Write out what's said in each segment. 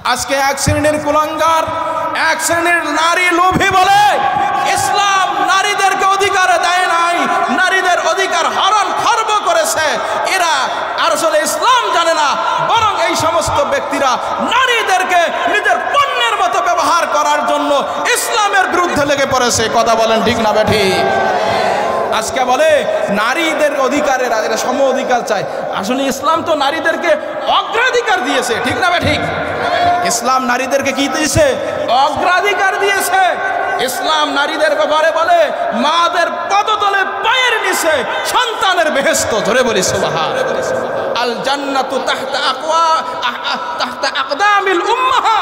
আজকে এক শ্রেণীর কুলাঙ্গার, এক শ্রেণীর নারী লোভী বলে ইসলাম নারীদেরকে অধিকার দেয় নাই, নারীদের অধিকার হরণ খর্ব করেছে। এরা আসলে ইসলাম জানে না, বরং এই সমস্ত ব্যক্তিরা নারীদেরকে নিজের পণ্যের মতো ব্যবহার করার জন্য ইসলামের বিরুদ্ধে লেগে পড়েছে। কথা বলেন ঠিক না বেঠিক? আজকে বলে নারীদের অধিকারের এরা সম অধিকার চায়। আসলে ইসলাম তো নারীদেরকে অগ্রাধিকার দিয়েছে, ঠিক না বেঠিক? ইসলাম নারীদেরকে কি দিয়েছে? অগ্রাধিকার দিয়েছে। ইসলাম নারীদের ব্যাপারে বলে মাদের পদতলে পায়ের নিচে সন্তানের বেহেশত। ধরে বলি সুবহানাল্লাহ। আল জান্নাতু তাহতা আকদামিল উম্মাহা।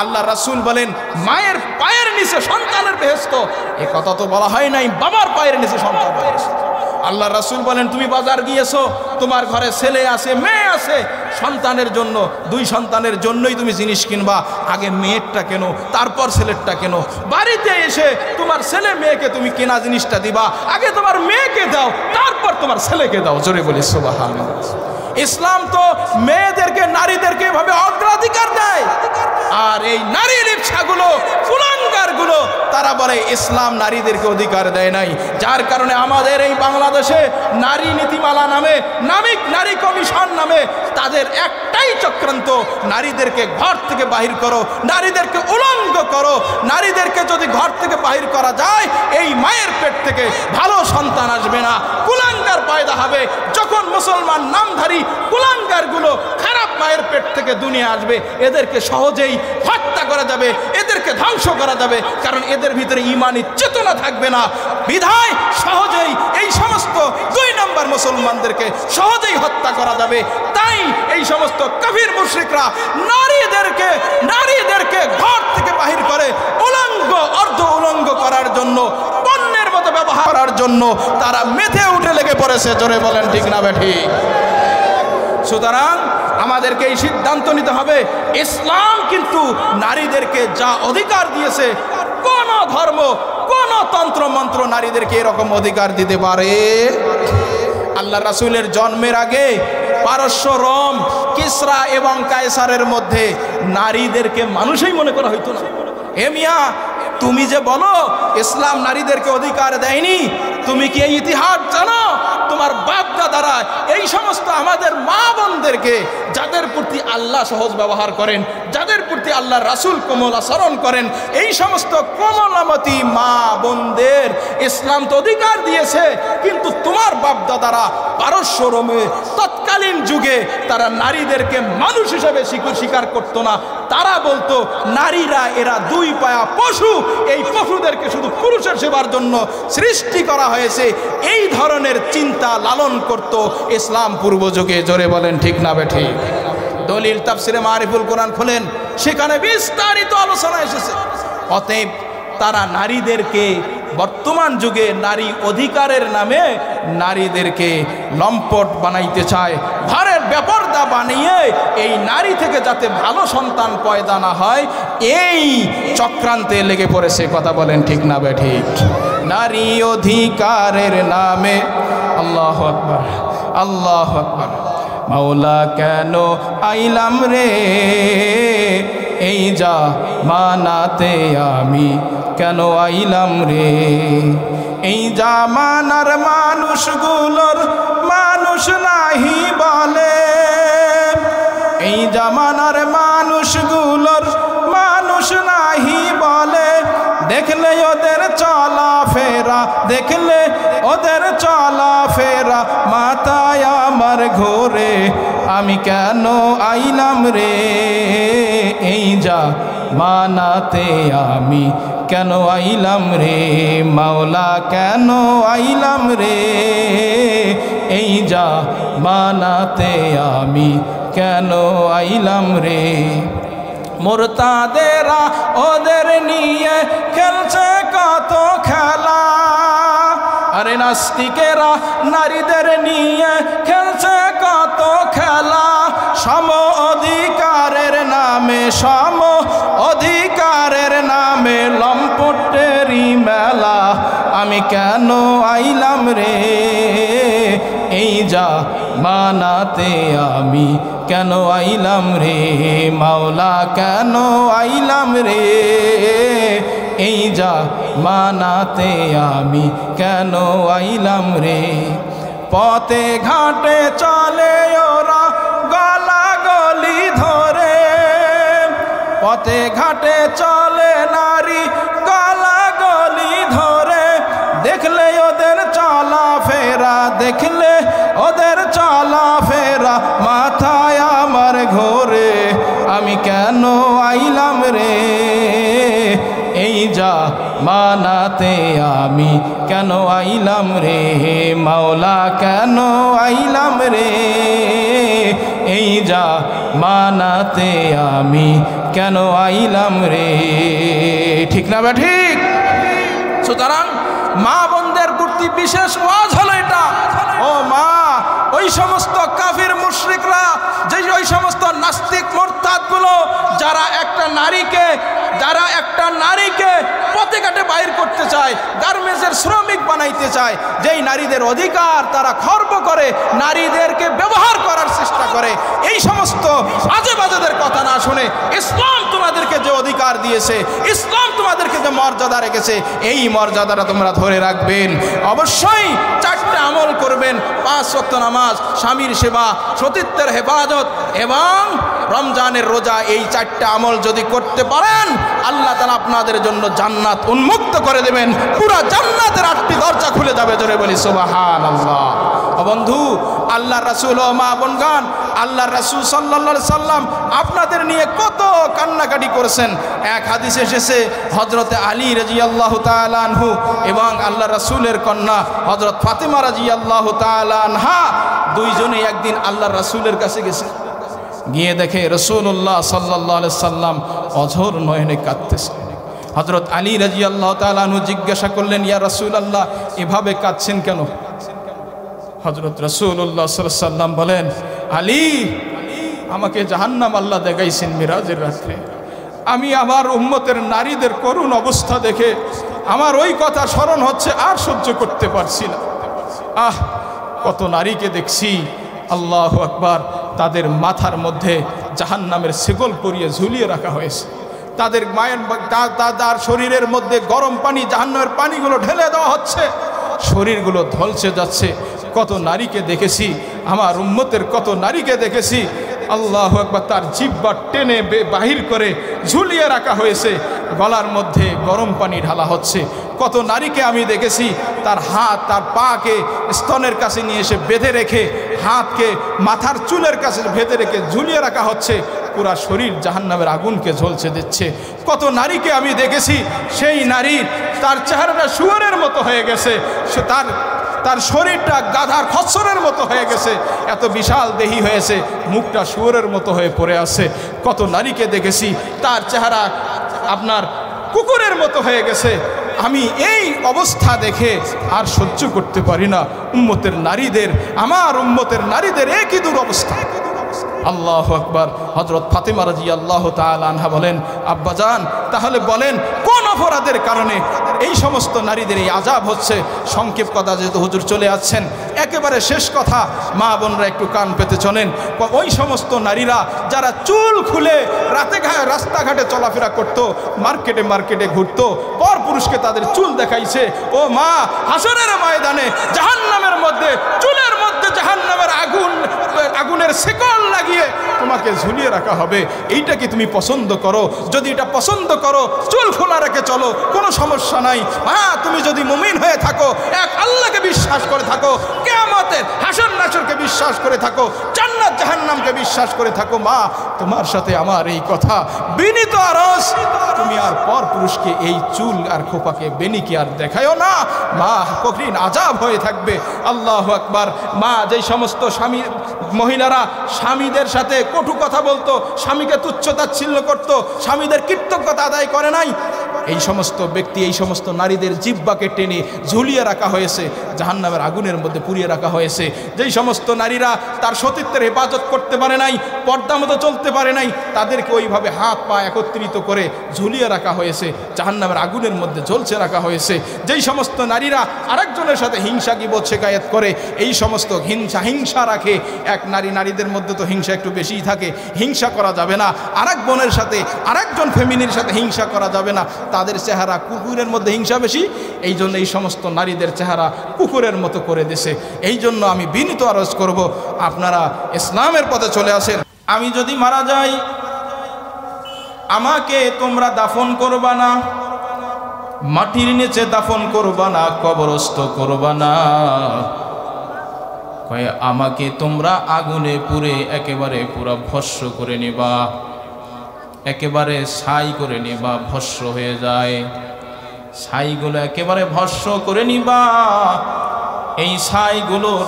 আল্লাহ রাসূল বলেন মায়ের পায়ের নিচে সন্তানের বেহেশত। এই কথা তো বলা হয় নাই বাবার পায়ের নিচে সন্তানের বেহেশত। আল্লাহ রাসূল বলেন তুমি বাজার গিয়েছো, তোমার ঘরে ছেলে আছে মেয়ে আছে, সন্তানের জন্য, দুই সন্তানের জন্যই তুমি জিনিস কিনবা, আগে মেয়েরটা কেন তারপর ছেলেরটা কেন। বাড়িতে এসে তোমার ছেলে মেয়েকে তুমি কেনা জিনিসটা দিবা, আগে তোমার মেয়েকে দাও তারপর তোমার ছেলেকে দাও। জোরে বলি সুবহানাল্লাহ। ইসলাম তো মেয়েদেরকে নারীদেরকে এভাবে অগ্রাধিকার দেয়। আর এই নারী লিপ্সাগুলো কুলাঙ্গারগুলো তারা বলে ইসলাম নারীদেরকে অধিকার দেয় নাই। যার কারণে আমাদের এই বাংলাদেশে নারী নীতিমালা নামে, নামিক নারী কমিশন নামে তাদের একটাই চক্রান্ত, নারীদেরকে ঘর থেকে বাহির করো, নারীদেরকে উলঙ্গ করো। নারীদেরকে যদি ঘর থেকে বাহির করা যায় এই মায়ের পেট থেকে ভালো সন্তান আসবে না, কুলাঙ্গার পয়দা হবে। যখন মুসলমান নামধারী কুলাঙ্গারগুলো খারাপ মায়ের পেট থেকে দুনিয়া আসবে, এদেরকে সহজেই হত্যা করা যাবে, এদেরকে ধ্বংস করা যাবে, কারণ এদের ভিতরে ঈমানি চেতনা থাকবে না। বিধায় সহজেই এই সমস্ত 2 নম্বর মুসলমানদেরকে সহজেই হত্যা করা যাবে। তাই এই সমস্ত কাফির মুশরিকরা নারীদেরকে ঘর থেকে বাহির করে উলঙ্গ অর্ধ উলঙ্গ করার জন্য, পণ্যের মতো ব্যবহার করার জন্য তারা মেতে উঠে লেগে পড়েছে। জোরে বলেন ঠিক না বেঠিক? সুতরাং আমাদেরকে এই সিদ্ধান্ত নিতে হবে, ইসলাম কিন্তু নারীদেরকে যা অধিকার দিয়েছে কোন ধর্ম কোন তন্ত্র মন্ত্র নারীদেরকে এরকম অধিকার দিতে পারে? আল্লাহ রাসূলের জন্মের আগে পারস্য, রোম, কিসরা এবং কায়সারের মধ্যে নারীদেরকে মানুষই মনে করা হইতো না। হে মিয়া, তুমি যে বলো ইসলাম নারীদেরকে অধিকার দেয়নি, তুমি কি এই ইতিহাস জানো? তোমার বাপ দাদারা এই সমস্ত আমাদের মা বোনদেরকে, যাদের প্রতি আল্লাহ সহজ ব্যবহার করেন, যাদের প্রতি আল্লাহ রাসূল কোমল আচরণ করেন, এই সমস্ত কোমলামতি মা বোনদের ইসলাম তো অধিকার দিয়েছে। কিন্তু তোমার বাপ দাদারা পারস্য, রোমে তৎকালীন যুগে তারা নারীদেরকে মানুষ হিসেবে স্বীকার করতো না। তারা বলতো নারীরা এরা 2 পায়া পশু, এই পশুদেরকে শুধু পুরুষের সেবার জন্য সৃষ্টি করা হয়েছে। এই ধরনের চিন্তা লালন করত ইসলাম পূর্ব যুগে। জোরে বলেন ঠিক না বেঠিক? দলিল তাফসিরে মারিফুল কোরআন খোলেন, সেখানে বিস্তারিত আলোচনা এসেছে। অতএব তারা নারীদেরকে বর্তমান যুগে নারী অধিকারের নামে নারীদেরকে লম্পট বানাইতে চায়, ঘরের বেপরদা বানিয়ে এই নারী থেকে যাতে ভালো সন্তান পয়দা না হয় এই চক্রান্তে লেগে পড়েছে। কথা বলেন ঠিক না বেঠিক? নারী অধিকারের নামে আল্লাহু আকবার, আল্লাহু আকবার। মাওলা কেন আইলাম রে এই যা মানাতে, আমি কেন আইলাম রে এই জামানার মানুষগুলোর মানুষ নাহি বলে, এই জামানার মানুষগুলোর মানুষ নাহি বলে। দেখলে ওদের চলাফেরা, দেখলে ওদের চলাফেরা মাথায় আমার ঘোরে, আমি কেন আইলাম রে এই যা মানাতে, আমি কেন আইলাম রে মাওলা কেন আইলাম রে এই যা মানাতে, আমি কেন আইলাম রে। মুরতাদেরা ওদের নিয়ে খেলছে কত খেলা, আরে নাস্তিকেরা নারীদের নিয়ে খেলছে কত খেলা। সম অধিকারের নামে, সম অধিকারের নামে লম্পটেরই মেলা, আমি কেন আইলাম রে এই যা মানাতে, আমি কেন আইলাম রে মাওলা কেন আইলাম রে এই যা মানাতে আমি কেন আইলাম রে পথে ঘাটে চলে ওরা গলা গলি ধরে পথে ঘাটে চলে নারী গলা গলি ধরে দেখলে ওদের চলা ফেরা দেখলে ওদের চলা ফেরা মাথায় আমার ঘোরে আমি কেন আইলাম রে এই যা মানাতে আমি কেন আইলাম রে মাওলা কেন আইলাম রে এই যা মানাতে আমি কেন আইলাম রে ঠিক না বে ঠিক সুতরাং মা বোনদের প্রতি বিশেষ ওয়াজ হলো এটা ও মা ওই সমস্ত কাফির মুশরিকরা যে ওই সমস্ত নাস্তিক মুরতাদগুলো যারা একটা নারীকে পথে ঘাটে বাইর করতে চায় গার্মেন্টসের শ্রমিক বানাইতে চায় যেই নারীদের অধিকার তারা খর্ব করে নারীদেরকে ব্যবহার করার চেষ্টা করে এই সমস্ত আজে বাজেদের কথা না শুনে ইসলাম তোমাদেরকে যে অধিকার দিয়েছে ইসলাম তোমাদেরকে যে মর্যাদা রেখেছে এই মর্যাদাটা তোমরা ধরে রাখবেন অবশ্যই চারটা আমল করবেন 5 ওয়াক্ত নামাজ স্বামীর সেবা সতীত্বের হেফাজত এবং রমজানের রোজা এই চারটা আমল যদি করতে পারেন আল্লাহ তাআলা আপনাদের জন্য জান্নাত উন্মুক্ত করে দেবেন পুরো জান্নাতের 8টি দরজা খুলে যাবে জোরে বলি সুবহানাল্লাহ ও বন্ধু আল্লাহর রাসূল ও মা বোনগণ আল্লাহর রাসূল সাল্লাল্লাহু আলাইহি সাল্লাম আপনাদের নিয়ে কত কান্নাকাটি করেছেন এক হাদিসে এসেছে হযরতে আলী রাদিয়াল্লাহু তাআলা আনহু এবং আল্লাহর রাসূলের কন্যা হযরত ফাতেমা রাদিয়াল্লাহু তাআলা আনহা দুইজনে একদিন আল্লাহর রাসূলের কাছে গেছে গিয়ে দেখে রাসূলুল্লাহ সাল্লাল্লাহু আলাইহি সাল্লাম অঝোর নয়নে কাঁদতেছেন হযরত আলী রাদিয়াল্লাহু তাআলা আনহু জিজ্ঞাসা করলেন ইয়া রাসূলুল্লাহ এভাবে কাঁদছেন কেন হযরত রাসূলুল্লাহ সাল্লাল্লাহু আলাইহি সাল্লাম বলেন আলী আমাকে জাহান্নাম আল্লাহ দেখাইছেন মিরাজের রাতে আমি আমার উম্মতের নারীদের করুণ অবস্থা দেখে আমার ওই কথা স্মরণ হচ্ছে আর সহ্য করতে পারছি না কত নারীকে দেখছি আল্লাহু আকবার তাদের মাথার মধ্যে জাহান্নামের শেকল পরিয়ে ঝুলিয়ে রাখা হয়েছে তাদের মায়ের তার শরীরের মধ্যে গরম পানি জাহান্নামের পানিগুলো ঢেলে দেওয়া হচ্ছে শরীরগুলো ঝলসে যাচ্ছে কত নারীকে দেখেছি আমার উম্মতের কত নারীকে দেখেছি আল্লাহু আকবার তার জিহ্বা টেনে বাহির করে ঝুলিয়ে রাখা হয়েছে গলার মধ্যে গরম পানি ঢালা হচ্ছে কত নারীকে আমি দেখেছি তার হাত তার পাকে স্তনের কাছে নিয়ে এসে বেঁধে রেখে হাতকে মাথার চুলের কাছে বেঁধে রেখে ঝুলিয়ে রাখা হচ্ছে পুরা শরীর জাহান্নামের আগুনকে ঝলসে দিচ্ছে কত নারীকে আমি দেখেছি সেই নারীর তার চেহারাটা শুয়োরের মতো হয়ে গেছে সে তার শরীরটা গাধার খচ্চরের মতো হয়ে গেছে এত বিশাল দেহি হয়েছে মুখটা শুয়োরের মতো হয়ে পড়ে আছে কত নারীকে দেখেছি তার চেহারা আপনার কুকুরের মতো হয়ে গেছে আমি এই অবস্থা দেখে আর সহ্য করতে পারি না উম্মতের নারীদের আমার উম্মতের নারীদের একই দুরবস্থা আল্লাহু আকবার হযরত ফাতেমা রাদিয়াল্লাহু তাআলা আনহা বলেন আব্বাজান তাহলে বলেন কোন অপরাধের কারণে এই সমস্ত নারীদের এই আযাব হচ্ছে সংক্ষেপ কথা যেহেতু হুজুর চলে আসছেন একেবারে শেষ কথা মা বোনরা একটু কান পেতে চলেন ওই সমস্ত নারীরা যারা চুল খুলে রাস্তাঘাটে চলাফেরা করতো মার্কেটে ঘুরতো পর পুরুষকে তাদের চুল দেখাইছে ও মা হাসরের ময়দানে জাহান্নামের মধ্যে চুলের মধ্যে জাহান্নামের আগুনের শেকল লাগিয়ে তোমাকে ঝুলিয়ে রাখা হবে এইটা কি তুমি পছন্দ করো যদি এটা পছন্দ করো চুল খোলা রেখে চলো কোনো সমস্যা নাই তুমি যদি মুমিন হয়ে থাকো এক আল্লাহকে বিশ্বাস করে থাকো কিয়ামতের হাসর নাসরকে বিশ্বাস করে থাকো জান্নাত জাহান্নামকে বিশ্বাস করে থাকো মা তোমার সাথে আমার এই কথা বিনীত আরজ তুমি আর পর পুরুষকে এই চুল আর খোপাকে বেনিকে আর দেখায়ও না মা কঠিন আযাব হয়ে থাকবে আল্লাহু আকবার মা যেই সমস্ত স্বামী মহিলারা স্বামীদের সাথে কটু কথা বলতো স্বামীকে তুচ্ছতাচ্ছিল্য করতো স্বামীদের কৃতজ্ঞতা আদায় করে নাই এই সমস্ত ব্যক্তি এই সমস্ত নারীদের জিহ্বাকে টেনে ঝুলিয়ে রাখা হয়েছে জাহান্নামের আগুনের মধ্যে পুড়িয়ে রাখা হয়েছে যেই সমস্ত নারীরা তার সতীত্বের হেফাজত করতে পারে নাই পর্দা মতো চলতে পারে নাই তাদেরকে ওইভাবে হাত পা একত্রিত করে ঝুলিয়ে রাখা হয়েছে জাহান্নামের আগুনের মধ্যে ঝলসে রাখা হয়েছে যেই সমস্ত নারীরা আরেকজনের সাথে হিংসা গীবত শেকায়েত করে এই সমস্ত হিংসা রাখে এক নারীদের মধ্যে তো হিংসা একটু বেশিই থাকে, হিংসা করা যাবে না। আরেক বোনের সাথে আরেকজন ফ্যামিলির সাথে হিংসা করা যাবে না। তাদের চেহারা কুকুরের মধ্যে হিংসা বেশি, এই জন্য এই সমস্ত নারীদের চেহারা কুকুরের মতো করে দিছে। এই জন্য আমি বিনীত আরজ করব, আপনারা ইসলামের পথে চলে আসেন। আমি যদি মারা যাই, আমাকে তোমরা দাফন করবা না, মাটির নিচে দাফন করবা না, কবরস্থ করবা না। কয়ে আমাকে তোমরা আগুনে পুড়ে একেবারে পুরো ভস্ম করে নিবা, একেবারে ছাই করে নিবা, ভস্ম হয়ে যায়। ছাইগুলো একেবারে ভস্ম করে নিবা। এই ছাইগুলোর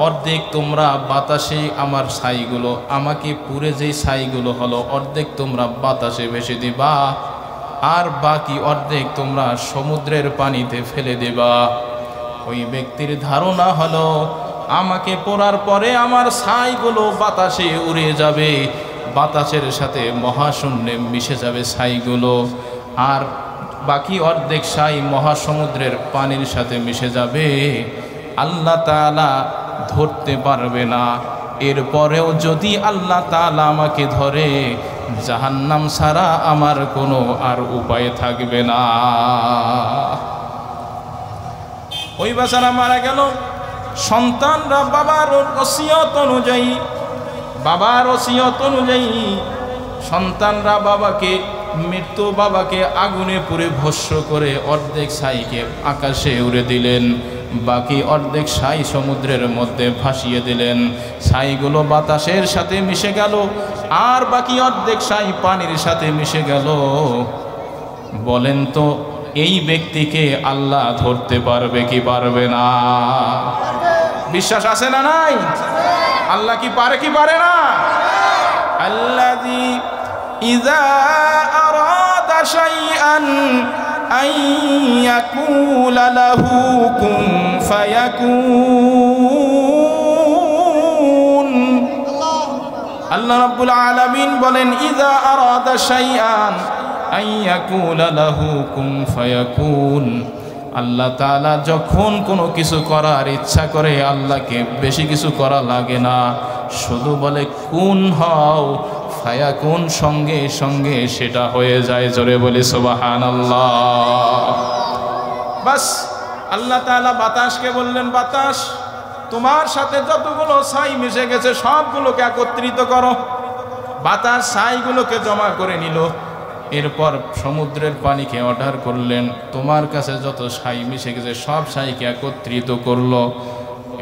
অর্ধেক তোমরা বাতাসে, আমার ছাইগুলো আমাকে পুড়ে যেই ছাইগুলো হলো অর্ধেক তোমরা বাতাসে ভেসে দিবা, আর বাকি অর্ধেক তোমরা সমুদ্রের পানিতে ফেলে দেবা। ওই ব্যক্তির ধারণা হলো আমাকে পোড়ার পরে আমার ছাইগুলো বাতাসে উড়ে যাবে, বাতাসের সাথে মহাশূন্যে মিশে যাবে ছাইগুলো, আর বাকি অর্ধেক ছাই মহাসমুদ্রের পানির সাথে মিশে যাবে। আল্লাহ তাআলা ধরতে পারবে না। এরপরেও যদি আল্লাহ তাআলা আমাকে ধরে, জাহান্নাম ছাড়া আমার কোনো আর উপায় থাকবে না। ওই বেচারা মারা গেল। সন্তানরা বাবার ওসিয়ত অনুযায়ী সন্তানরা বাবাকে, মৃত্যু বাবাকে আগুনে পুড়ে ভস্ম করে অর্ধেক ছাইকে আকাশে উড়ে দিলেন, বাকি অর্ধেক ছাই সমুদ্রের মধ্যে ভাসিয়ে দিলেন। ছাইগুলো বাতাসের সাথে মিশে গেল, আর বাকি অর্ধেক ছাই পানির সাথে মিশে গেল। বলেন তো এই ব্যক্তিকে আল্লাহ ধরতে পারবে কি পারবে না? বিশ্বাস আছে না নাই? আল্লাহ কি পারে কি পারে না? আল্লাযী ইযা আরাদা শাইআন আন ইয়াকুলা লাহু কুন ফায়াকুন। আল্লাহ রাব্বুল আলামিন বলেন, ইযা আরাদা শাইআন আন ইয়াকুলা লাহু কুন ফায়াকুন। আল্লাহ তাআলা যখন কোনো কিছু করার ইচ্ছা করে, আল্লাহকে বেশি কিছু করা লাগে না, শুধু বলে কুন হও, ফায়াকুন, সঙ্গে সঙ্গে সেটা হয়ে যায়। জোরে বলি সুবহানাল্লাহ। বাস আল্লাহ তাআলা বাতাসকে বললেন, বাতাস তোমার সাথে যতগুলো ছাই মিশে গেছে সবগুলোকে একত্রিত করো। বাতাস ছাইগুলোকে জমা করে নিল। এরপর সমুদ্রের পানিকে অর্ডার করলেন, তোমার কাছে যত ছাই মিশে গেছে সব ছাইকে একত্রিত করলো,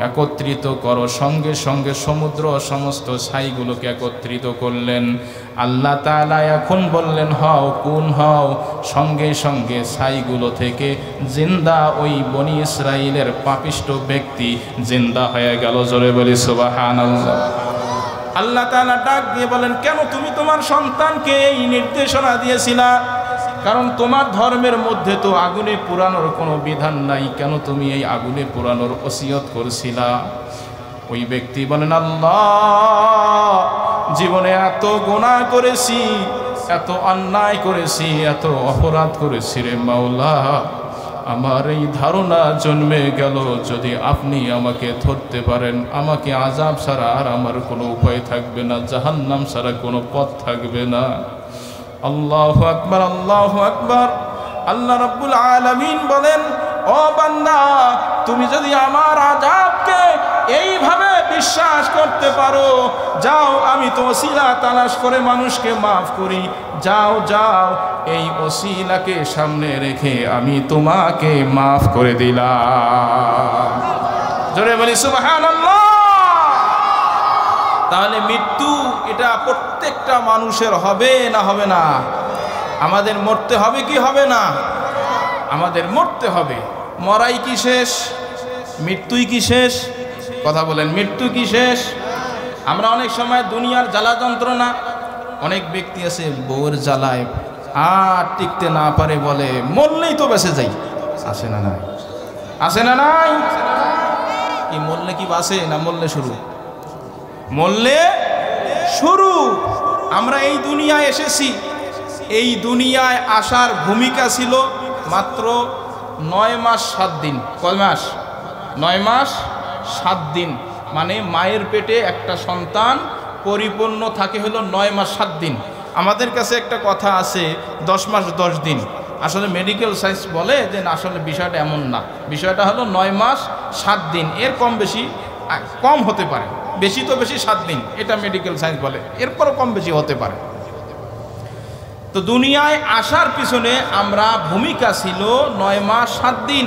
একত্রিত করো। সঙ্গে সঙ্গে সমুদ্র সমস্ত ছাইগুলোকে একত্রিত করলেন। আল্লাহ তাআলা এখন বললেন হও, কুন হও, সঙ্গে সঙ্গে ছাইগুলো থেকে জিন্দা ওই বনি ইসরাইলের পাপিষ্ট ব্যক্তি জিন্দা হয়ে গেল। জোরে বলি সুবহানাল্লাহ। আল্লাহ তাআলা ডাক দিয়ে বলেন, কেন তুমি তোমার সন্তানকে এই নির্দেশনা দিয়েছিলা? কারণ তোমার ধর্মের মধ্যে তো আগুনে পোড়ানোর কোনো বিধান নাই, কেন তুমি এই আগুনে পোড়ানোর ওসিয়ত করছিলা? ওই ব্যক্তি বলেন, আল্লাহ জীবনে এত গুনাহ করেছি, এত অন্যায় করেছি, এত অপরাধ করেছি রে মাওলা, আমার এই ধারণা জন্মে গেল যদি আপনি আমাকে ধরতে পারেন, আমাকে আযাব ছাড়া আর আমার কোনো উপায় থাকবে না, জাহান্নাম ছাড়া কোনো পথ থাকবে না। আল্লাহু আকবার, আল্লাহু আকবার। আল্লাহ রাব্বুল আলামিন বলেন, ও বান্দা তুমি যদি আমার আযাবকে এইভাবে বিশ্বাস করতে পারো, যাও আমি তো ওসিলা তালাশ করে মানুষকে মাফ করি, যাও যাও এই ওসিলাকে সামনে রেখে আমি তোমাকে মাফ করে দিলাম। জোরে বলি সুবহানাল্লাহ। তাহলে মৃত্যু এটা প্রত্যেকটা মানুষের হবে না হবে না? আমাদের মরতে হবে কি হবে না? আমাদের মরতে হবে। মরাই কি শেষ? মৃত্যুই কি শেষ? কথা বলেন, মৃত্যু কি শেষ? আমরা অনেক সময় দুনিয়ার জ্বালা যন্ত্রণা, অনেক ব্যক্তি আছে বউয়ের জ্বালায় আর টিকতে না পারে, বলে মরলেই তো বেঁচে যাই। আসে না নাই? আসে না নাই? কি মরলে কি বাঁচে না মরলে শুরু? মরলে শুরু। আমরা এই দুনিয়ায় এসেছি, এই দুনিয়ায় আসার ভূমিকা ছিল মাত্র 9 মাস 7 দিন। কয় মাস? 9 মাস 7 দিন। মানে মায়ের পেটে একটা সন্তান পরিপূর্ণ থাকে হলো 9 মাস 7 দিন। আমাদের কাছে একটা কথা আছে 10 মাস 10 দিন, আসলে মেডিকেল সায়েন্স বলে যে না, আসলে বিষয়টা এমন না। বিষয়টা হলো 9 মাস 7 দিন, এর কম বেশি কম হতে পারে, বেশি তো বেশি 7 দিন, এটা মেডিকেল সায়েন্স বলে, এরপরও কম বেশি হতে পারে। তো দুনিয়ায় আসার পিছনে আমরা ভূমিকা ছিল 9 মাস 7 দিন,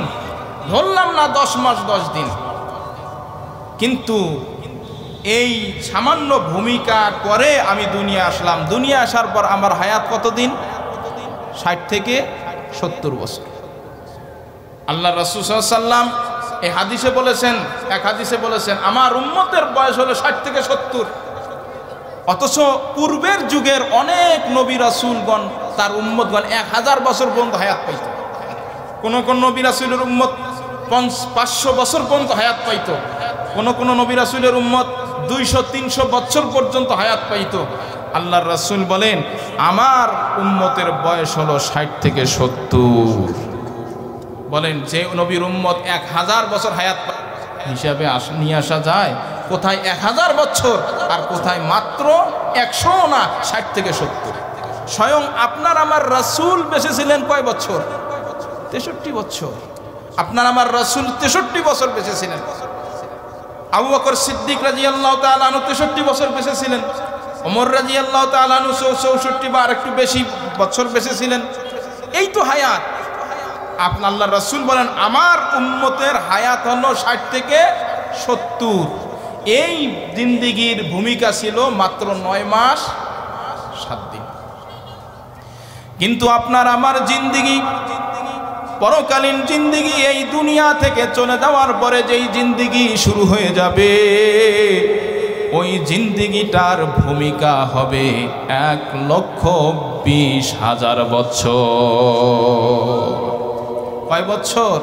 ধরলাম না 10 মাস 10 দিন। কিন্তু এই সামান্য ভূমিকার পরে আমি দুনিয়া আসলাম। দুনিয়া আসার পর আমার হায়াত কতদিন? 60 থেকে 70 বছর। আল্লাহ রাসূল সাল্লাল্লাহু আলাইহি ওয়াসাল্লাম এই হাদিসে বলেছেন, এক হাদিসে বলেছেন আমার উম্মতের বয়স হলো 60 থেকে 70। অথচ পূর্বের যুগের অনেক নবী রাসূলগণ তার উম্মতগণ 1000 বছর পর্যন্ত হায়াত পাইত। কোন কোন নবী রাসূলের উম্মত 500 বছর পর্যন্ত হায়াত পাইত, কোন কোন নবী রাসূলের উম্মত 200-300 বছর পর্যন্ত হায়াত পাইত। আল্লাহর রাসূল বলেন আমার উম্মতের বয়স হলো 60 থেকে 70। বলেন যে নবীর উম্মত 1000 বছর হায়াত হিসাবে নিয়ে আসা যায়, কোথায় 1000 বছর আর কোথায় মাত্র 100 না 60 থেকে 70। স্বয়ং আপনার আমার রাসূল বেঁচে ছিলেন কয় বছর? 63 বছর। আপনার আমার রাসূল 63 বছর বেঁচে ছিলেন। আবু বকর সিদ্দিক রাদিয়াল্লাহু তাআলা আনহু 63 বছর বেঁচে ছিলেন। ওমর রাদিয়াল্লাহু তাআলা আনহু 64 বা আর একটু বেশি বছর বেঁচে ছিলেন। এই তো হায়াত। আপনি আল্লাহর রাসূল বলেন আমার উম্মতের হায়াত হলো 60 থেকে 70। এই জিন্দেগির ভূমিকা ছিল মাত্র 9 মাস 7 দিন। কিন্তু আপনার আমার জিন্দেগি, পরকালীন জিন্দেগি, এই দুনিয়া থেকে চলে যাওয়ার পরে যেই জিন্দেগি শুরু হয়ে যাবে, ওই জিন্দেগিটার ভূমিকা হবে 1,20,000 বছর। কয় বছর?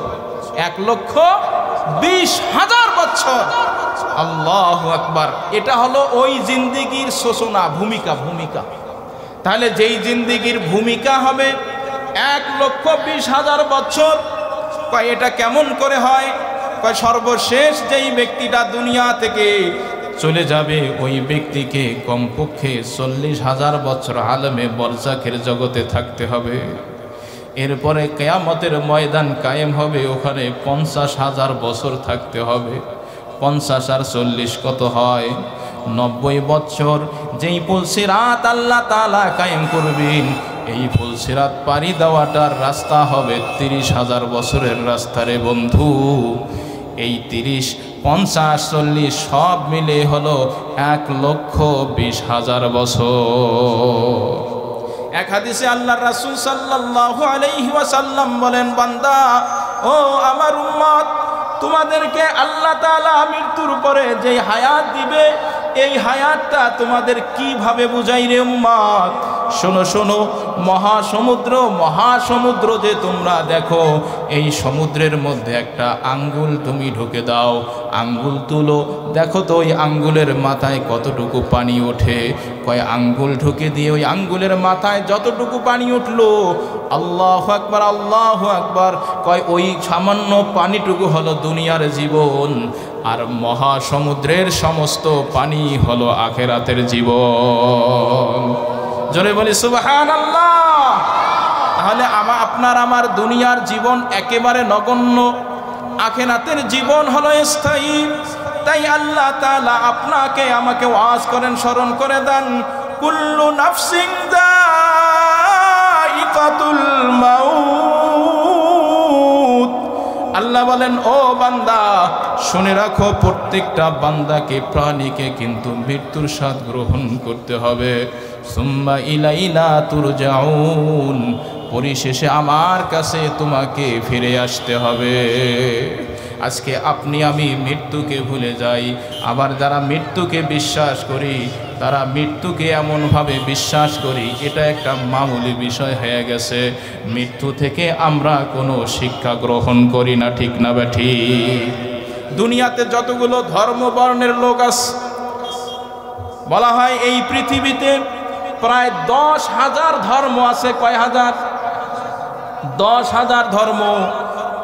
1,20,000 বছর। আল্লাহু আকবার। এটা হলো ওই জিন্দেগির সূচনা, ভূমিকা। তাহলে যেই জিন্দেগির ভূমিকা হবে 1,20,000 বছর, কয় এটা কেমন করে হয়? কয় সর্বশেষ যেই ব্যক্তিটা দুনিয়া থেকে চলে যাবে ওই ব্যক্তিকে কমপক্ষে 40,000 বছর আলমে বরজাখের জগতে থাকতে হবে। এরপরে কিয়ামতের ময়দান কায়েম হবে, ওখানে 50,000 বছর থাকতে হবে। 50 আর 40 কত হয়? 90 বছর। যেই পুলসিরাত আল্লাহ তাআলা কায়েম করবেন, এই পুলসিরাত পাড়ি দেওয়াটার রাস্তা হবে 30,000 বছরের রাস্তা রে বন্ধু। এই 30, 50, 40 সব মিলে হলো 1,20,000 বছর। এক হাদিসে আল্লাহর রাসূল সাল্লাল্লাহু আলাইহি ওয়াসাল্লাম বলেন, বান্দা ও আমার উম্মত, তোমাদেরকে আল্লাহ তাআলা মৃত্যুর পরে যে হায়াত দিবে, এই হায়াতটা তোমাদের কিভাবে বুঝাই রে উম্মত? শোনো শোনো, মহাসমুদ্র যে তোমরা দেখো, এই সমুদ্রের মধ্যে একটা আঙ্গুল তুমি ঢুকে দাও, আঙ্গুল তুলো, দেখো তো ওই আঙ্গুলের মাথায় কতটুকু পানি ওঠে। কয় আঙ্গুল ঢুকে দিয়ে ওই আঙ্গুলের মাথায় যতটুকু পানি উঠলো, আল্লাহু আকবার, আল্লাহু আকবার, কয় ওই সামান্য পানিটুকু হলো দুনিয়ার জীবন, আর মহাসমুদ্রের সমস্ত পানি হলো আখিরাতের জীবন। জোরে বলি সুবহানাল্লাহ। তাহলে আপনার আমার দুনিয়ার জীবন একেবারে নগণ্য, আখিরাতের জীবন হলো স্থায়ী। তাই আল্লাহ তাআলা আপনাকে আমাকে ওয়াজ করেন, স্মরণ করে দেন, কুল্লু নাফসিন যায়িকাতুল মাউত। আল্লাহ বলেন ও বান্দা শুনে রাখো, প্রত্যেকটা বান্দাকে, প্রাণীকে কিন্তু মৃত্যুর স্বাদ গ্রহণ করতে হবে। সুম্মা ইলাইনা তুরজাউন, পরিশেষে আমার কাছে তোমাকে ফিরে আসতে হবে। আজকে আপনি আমি মৃত্যুকে ভুলে যাই, আবার যারা মৃত্যুকে বিশ্বাস করি তারা মৃত্যুকে এমনভাবে বিশ্বাস করি এটা একটা মামুলি বিষয় হয়ে গেছে। মৃত্যু থেকে আমরা কোনো শিক্ষা গ্রহণ করি না, ঠিক না বেঠি? দুনিয়াতে যতগুলো ধর্ম বর্ণের লোক আছে, বলা হয় এই পৃথিবীতে প্রায় 10,000 ধর্ম আছে। কয় হাজার? 10,000 ধর্ম।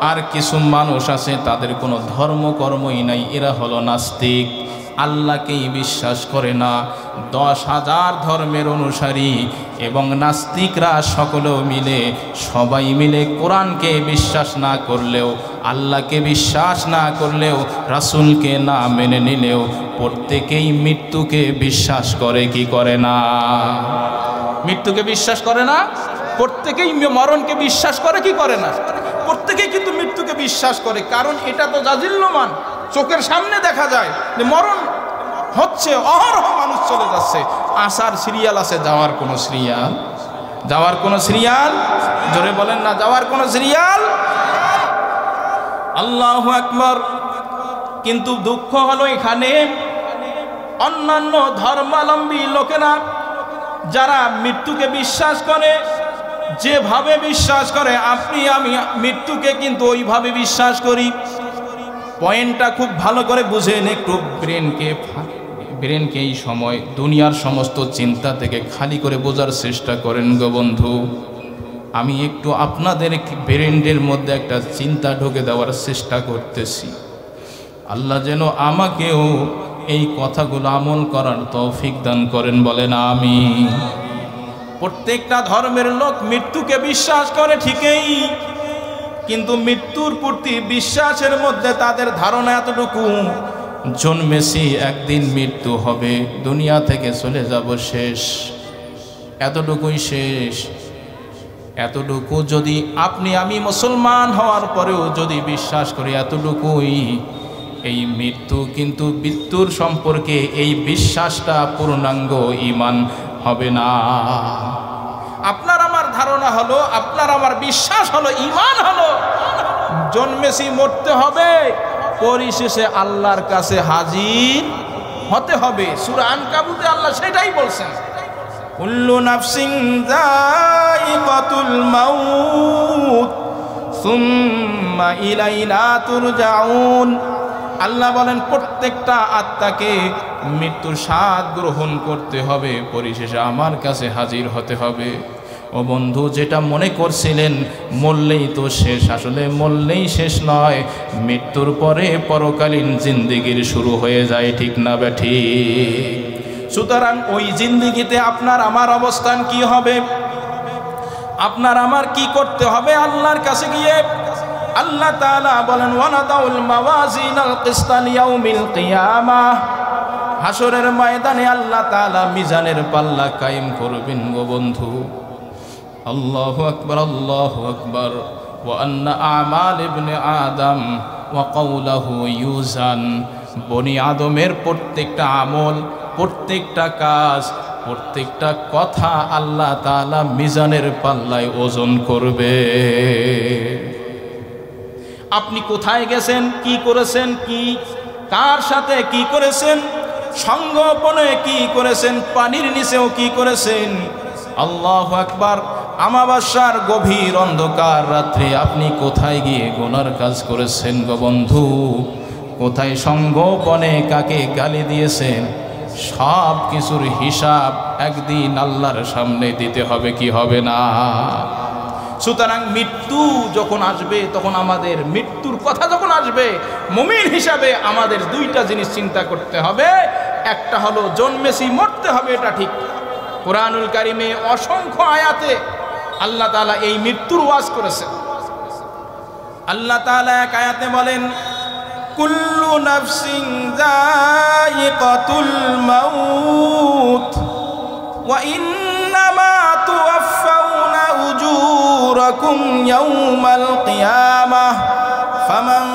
আর কিছু মানুষ আছে তাদের কোনো ধর্মকর্মই নাই, এরা হলো নাস্তিক। আল্লাহকেই বিশ্বাস করে না, 10,000 ধর্মের অনুসারী এবং নাস্তিকরা সকলেও মিলে সবাই মিলে কোরআনকে বিশ্বাস না করলেও, আল্লাহকে বিশ্বাস না করলেও, রাসূলকে না মেনে নিলেও প্রত্যেকেই মৃত্যুকে বিশ্বাস করে কি করে না? মৃত্যুকে বিশ্বাস করে না? প্রত্যেকেই মরণকে বিশ্বাস করে কি করে না? প্রত্যেকেই কিন্তু মৃত্যুকে বিশ্বাস করে, কারণ এটা তো জাজিল্যমান, চোখের সামনে দেখা যায় যে মরণ হচ্ছে, অহরহ মানুষ চলে যাচ্ছে। আসার সিরিয়াল আছে, যাওয়ার কোনো সিরিয়াল? যাওয়ার কোনো সিরিয়াল? জোরে বলেন না, যাওয়ার কোনো সিরিয়াল? আল্লাহু আকবার। কিন্তু দুঃখ হলো এখানে অন্যান্য ধর্মাবলম্বী লোকেরা যারা মৃত্যুকে বিশ্বাস করে, যেভাবে বিশ্বাস করে আপনি আমি মৃত্যুকে কিন্তু ওইভাবে বিশ্বাস করি। পয়েন্টটা খুব ভালো করে বুঝেন, একটু ব্রেনকে এই সময় দুনিয়ার সমস্ত চিন্তা থেকে খালি করে বোঝার চেষ্টা করেন গো বন্ধু। আমি একটু আপনাদের ব্রেনের মধ্যে একটা চিন্তা ঢুকে দেওয়ার চেষ্টা করতেছি। আল্লাহ যেন আমাকেও এই কথাগুলো আমল করার তৌফিক দান করেন, বলেন আমিন। প্রত্যেকটা ধর্মের লোক মৃত্যুকে বিশ্বাস করে ঠিকই, কিন্তু মৃত্যুর প্রতি বিশ্বাসের মধ্যে তাদের ধারণা এতটুকু, জন্মেছি একদিন মৃত্যু হবে, দুনিয়া থেকে চলে যাব, শেষ, এতটুকুই শেষ। এতটুকু যদি আপনি আমি মুসলমান হওয়ার পরেও যদি বিশ্বাস করি এতটুকুই, এই মৃত্যু কিন্তু মৃত্যুর সম্পর্কে এই বিশ্বাসটা পূর্ণাঙ্গ ঈমান হবে না। আপনার আমার ধারণা হলো, আপনার আমার বিশ্বাস হলো, ঈমান হলো জন্মেছি মরতে হবে, পরিশেষে আল্লাহর কাছে হাজির হতে হবে। সূরা আনকাবুতে আল্লাহ সেটাই বলছেন, কুল্লু নাফসিন যায়িকাতুল মাউত সুম্মা ইলাইনা তুরজাউন। আল্লাহ বলেন প্রত্যেকটা আত্মাকে মৃত্যুর স্বাদ গ্রহণ করতে হবে, পরিশেষে আমার কাছে হাজির হতে হবে। ও বন্ধু, যেটা মনে করছিলেন মরলেই তো শেষ, আসলে মরলেই শেষ নয়, মৃত্যুর পরে পরকালীন জিন্দেগির শুরু হয়ে যায়, ঠিক না বেঠি? সুতরাং ওই জিন্দেগিতে আপনার আমার অবস্থান কি হবে, আপনার আমার কি করতে হবে আল্লাহর কাছে গিয়ে? আল্লাহ তাআলা বলেন ওয়ানাদাউল মাওয়াজিনাল কিসতা লিয়াউমিল কিয়ামাহ। হাসরের ময়দানে আল্লাহ তাআলা মিজানের পাল্লা কায়েম করবেন গো বন্ধু। আল্লাহু আকবার, আল্লাহু আকবার। ওয়া আন্না আমাল ইবনে আদম ওয়া কওলুহু ইউজান। বনি আদমের প্রত্যেকটা আমল, প্রত্যেকটা কাজ, প্রত্যেকটা কথা আল্লাহ তাআলা মিজানের পাল্লায় ওজন করবে। আপনি কোথায় গেছেন, কি করেছেন, কি কার সাথে কি করেছেন, সঙ্গোপনে কি করেছেন, পানির নিচেও কি করেছেন। আল্লাহু আকবার। আমাবস্যার গভীর অন্ধকার রাত্রে আপনি কোথায় গিয়ে গুনার কাজ করেছেন গো বন্ধু? কোথায় সঙ্গোপনে কাকে গালি দিয়েছেন, সব কিছুর হিসাব একদিন আল্লাহর সামনে দিতে হবে, কি হবে না? সুতরাং মৃত্যু যখন আসবে, তখন আমাদের মৃত্যুর কথা যখন আসবে, মুমিন হিসাবে আমাদের দুইটা জিনিস চিন্তা করতে হবে। একটা হলো জন্মেছি মরতে হবে, এটা ঠিক। কোরআনুল কারিমে অসংখ্য আয়াতে আল্লাহ তাআলা এই মৃত্যুর ওয়াজ করেছেন। আল্লাহ তাআলা এক আয়াতে বলেন, কুল্লু নাফসিন যায়িকাতুল মাউত ওয়া ইন্নামা তুওয়াফাউনা উজুরাকুম ইয়াওমাল কিয়ামাহ ফামান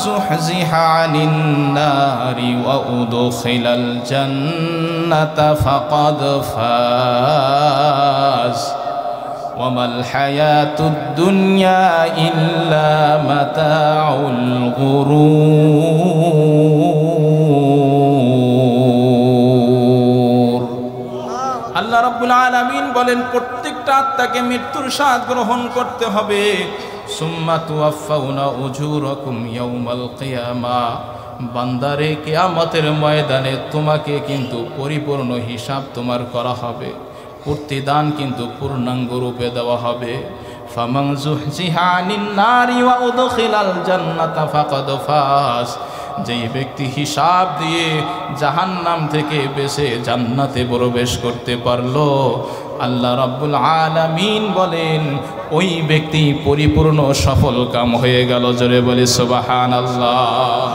যুহজিহা আনিন নারি ওয়া উদখিলাল জান্নাতা ফাকাদ ফাজ ওয়া মাল হায়াতুদ দুনিয়া ইল্লা মাতাউল গুরুর। আল্লাহ রাব্বুল আলামিন বলেন প্রত্যেকটা আত্মাকে মৃত্যুর স্বাদ গ্রহণ করতে হবে। সুম্মা তুওয়াফাউনা উজুরাকুম ইয়াউমাল কিয়ামা। বান্দারে কিয়ামতের ময়দানে তোমাকে কিন্তু পরিপূর্ণ হিসাব তোমার করা হবে, প্রতিদান কিন্তু পূর্ণাঙ্গ রূপে দেওয়া হবে। ফামান যুহজিহা আনিন নারি ওয়া উদখিলাল জান্নাতা ফাকাদ ফাজ। যেই ব্যক্তি হিসাব দিয়ে জাহান্নাম থেকে বেঁচে জান্নাতে প্রবেশ করতে পারলো, আল্লাহ রাব্বুল আলামিন বলেন ওই ব্যক্তি পরিপূর্ণ সফল কাম হয়ে গেল। জোরে বলি সুবহানাল্লাহ।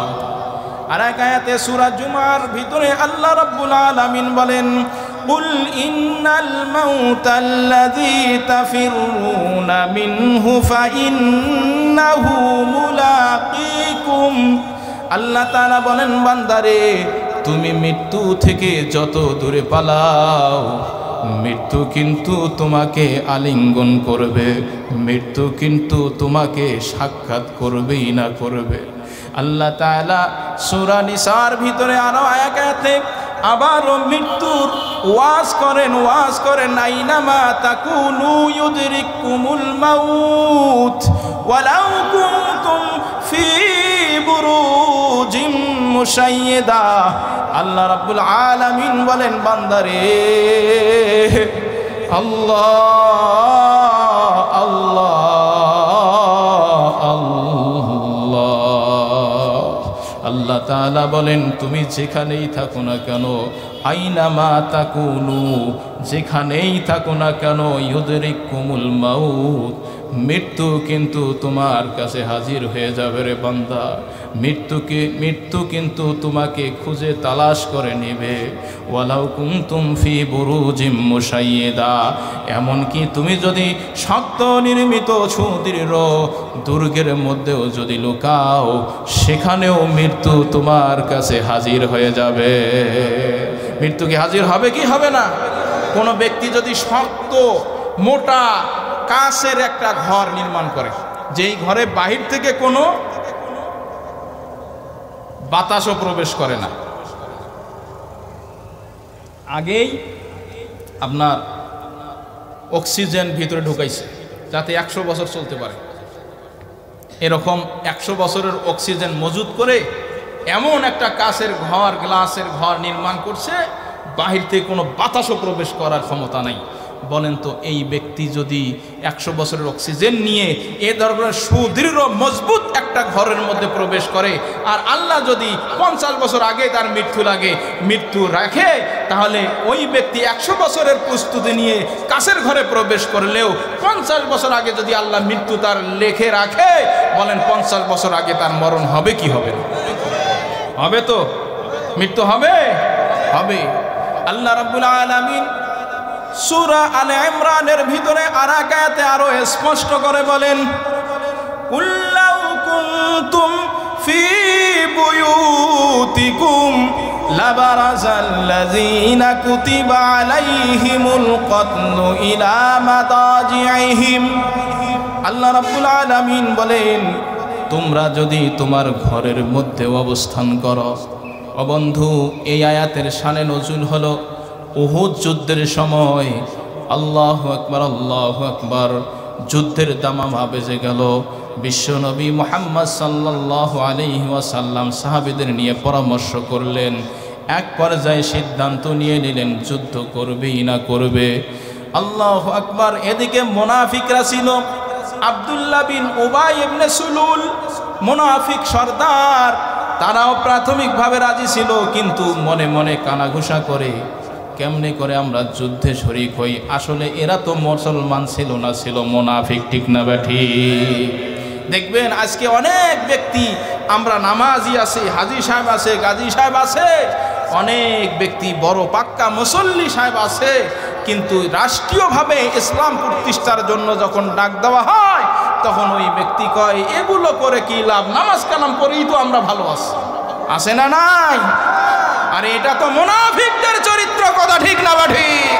আর এক আয়াতে সূরা জুমার ভিতরে আল্লাহ রাব্বুল আলামিন বলেন কুল ইন্নাল মাউতাল্লাযী তাফিরুনা মিনহু ফাইন্নাহু মুলাকীকুম। আল্লাহ তাআলা বলেন বান্দারে, তুমি মৃত্যু থেকে যত দূরে পালাও, মৃত্যু কিন্তু তোমাকে আলিঙ্গন করবে, মৃত্যু কিন্তু তোমাকে সাক্ষাৎ করবেই না করবে। আল্লাহ তাআলা সূরা নিসার ভিতরে আরো এক আয়াতে আবারও মৃত্যুর ওয়াজ করেন আইনামা তাকুনু ইউদরিকুমুল মাউত ওয়ালাউ কুনতুম ফি বুরুজিম মুশাইয়্যিদা। আল্লাহ রাব্বুল আলামিন বলেন বান্দারে, আল্লাহ আল্লাহ আল্লাহ তাআলা বলেন তুমি যেখানেই থাকো না কেন, আইনামা তাকুনু, যেখানেই থাকো না কেন, ইউদরিকুমুল মাউত, মৃত্যু কিন্তু তোমার কাছে হাজির হয়ে যাবে রে বান্দা। মৃত্যু কিন্তু তোমাকে খুঁজে তালাশ করে নেবে। ওয়ালাউ কুনতুম ফি বুরুজিম মুশাইয়্যিদা, এমনকি তুমি যদি শক্ত নির্মিত সুদৃঢ় দুর্গের মধ্যেও যদি লুকাও, সেখানেও মৃত্যু তোমার কাছে হাজির হয়ে যাবে। মৃত্যু কি হাজির হবে কি হবে না? কোনো ব্যক্তি যদি শক্ত মোটা কাঁচের একটা ঘর নির্মাণ করে, যেই ঘরে বাহির থেকে কোনো বাতাসও প্রবেশ করে না, আগেই আপনার অক্সিজেন ভিতরে ঢুকাইছে যাতে 100 বছর চলতে পারে, এরকম 100 বছরের অক্সিজেন মজুত করে এমন একটা কাঁচের ঘর, গ্লাসের ঘর নির্মাণ করছে, বাহির থেকে কোনো বাতাসও প্রবেশ করার ক্ষমতা নাই। বলেন তো, এই ব্যক্তি যদি 100 বছরের অক্সিজেন নিয়ে এ ধরনের সুদৃঢ় মজবুত একটা ঘরের মধ্যে প্রবেশ করে, আর আল্লাহ যদি 50 বছর আগে তার মৃত্যু রাখে, তাহলে ওই ব্যক্তি 100 বছরের প্রস্তুতি নিয়ে কাছের ঘরে প্রবেশ করলেও 50 বছর আগে যদি আল্লাহ মৃত্যু তার লেখে রাখে, বলেন 50 বছর আগে তার মরণ হবে কি হবে না? হবে তো, মৃত্যু হবে। আল্লাহ রাব্বুল আলামিন সূরা আলে ইমরানের ভিতরে আরেক আয়াতে আরো স্পষ্ট করে বলেন কুল্লাউ কুনতুম ফি বুয়ুতিকুম লাবারাজাল্লাযীনা কুতিবা আলাইহিমুল কতলু ইলা মাদাজিইহিম। আল্লাহ রাব্বুল আলামিন বলেন, তোমরা যদি তোমার ঘরের মধ্যে অবস্থান করো। ও বন্ধু, এই আয়াতের শানে নজুল হলো উহুদ যুদ্ধের সময়। আল্লাহু আকবার, আল্লাহু আকবার, যুদ্ধের দামামা বেজে গেল। বিশ্বনবী মুহাম্মদ সাল্লাল্লাহু আলাইহি ওয়াসাল্লাম সাহাবীদের নিয়ে পরামর্শ করলেন, এক পর্যায়ে সিদ্ধান্ত নিয়ে নিলেন যুদ্ধ করবেই না করবে। আল্লাহু আকবার। এদিকে মুনাফিকরা ছিল, আব্দুল্লাহ বিন উবাই ইবনে সুলুল মুনাফিক সর্দার, তারাও প্রাথমিকভাবে রাজি ছিল, কিন্তু মনে মনে কানাঘুষা করে কেমনে করে আমরা যুদ্ধে শরীক হই। আসলে এরা তো মুসলমান ছিল না, ছিল মুনাফিক, ঠিক না ব্যাঠি? দেখবেন আজকে অনেক ব্যক্তি, আমরা নামাজি আছে, হাজী সাহেব আছে, গাজী সাহেব আছে, অনেক ব্যক্তি বড় পাক্কা মুসল্লি সাহেব আছে, কিন্তু রাষ্ট্রীয়ভাবে ইসলাম প্রতিষ্ঠার জন্য যখন ডাক দেওয়া হয়, তখন ওই ব্যক্তি কয় এগুলো করে কি লাভ, নামাজ কালাম পড়েই তো আমরা ভালো আছি। আছে না নাই? আরে এটা তো মুনাফিকদের চরিত্র, কথা ঠিক না বা ঠিক?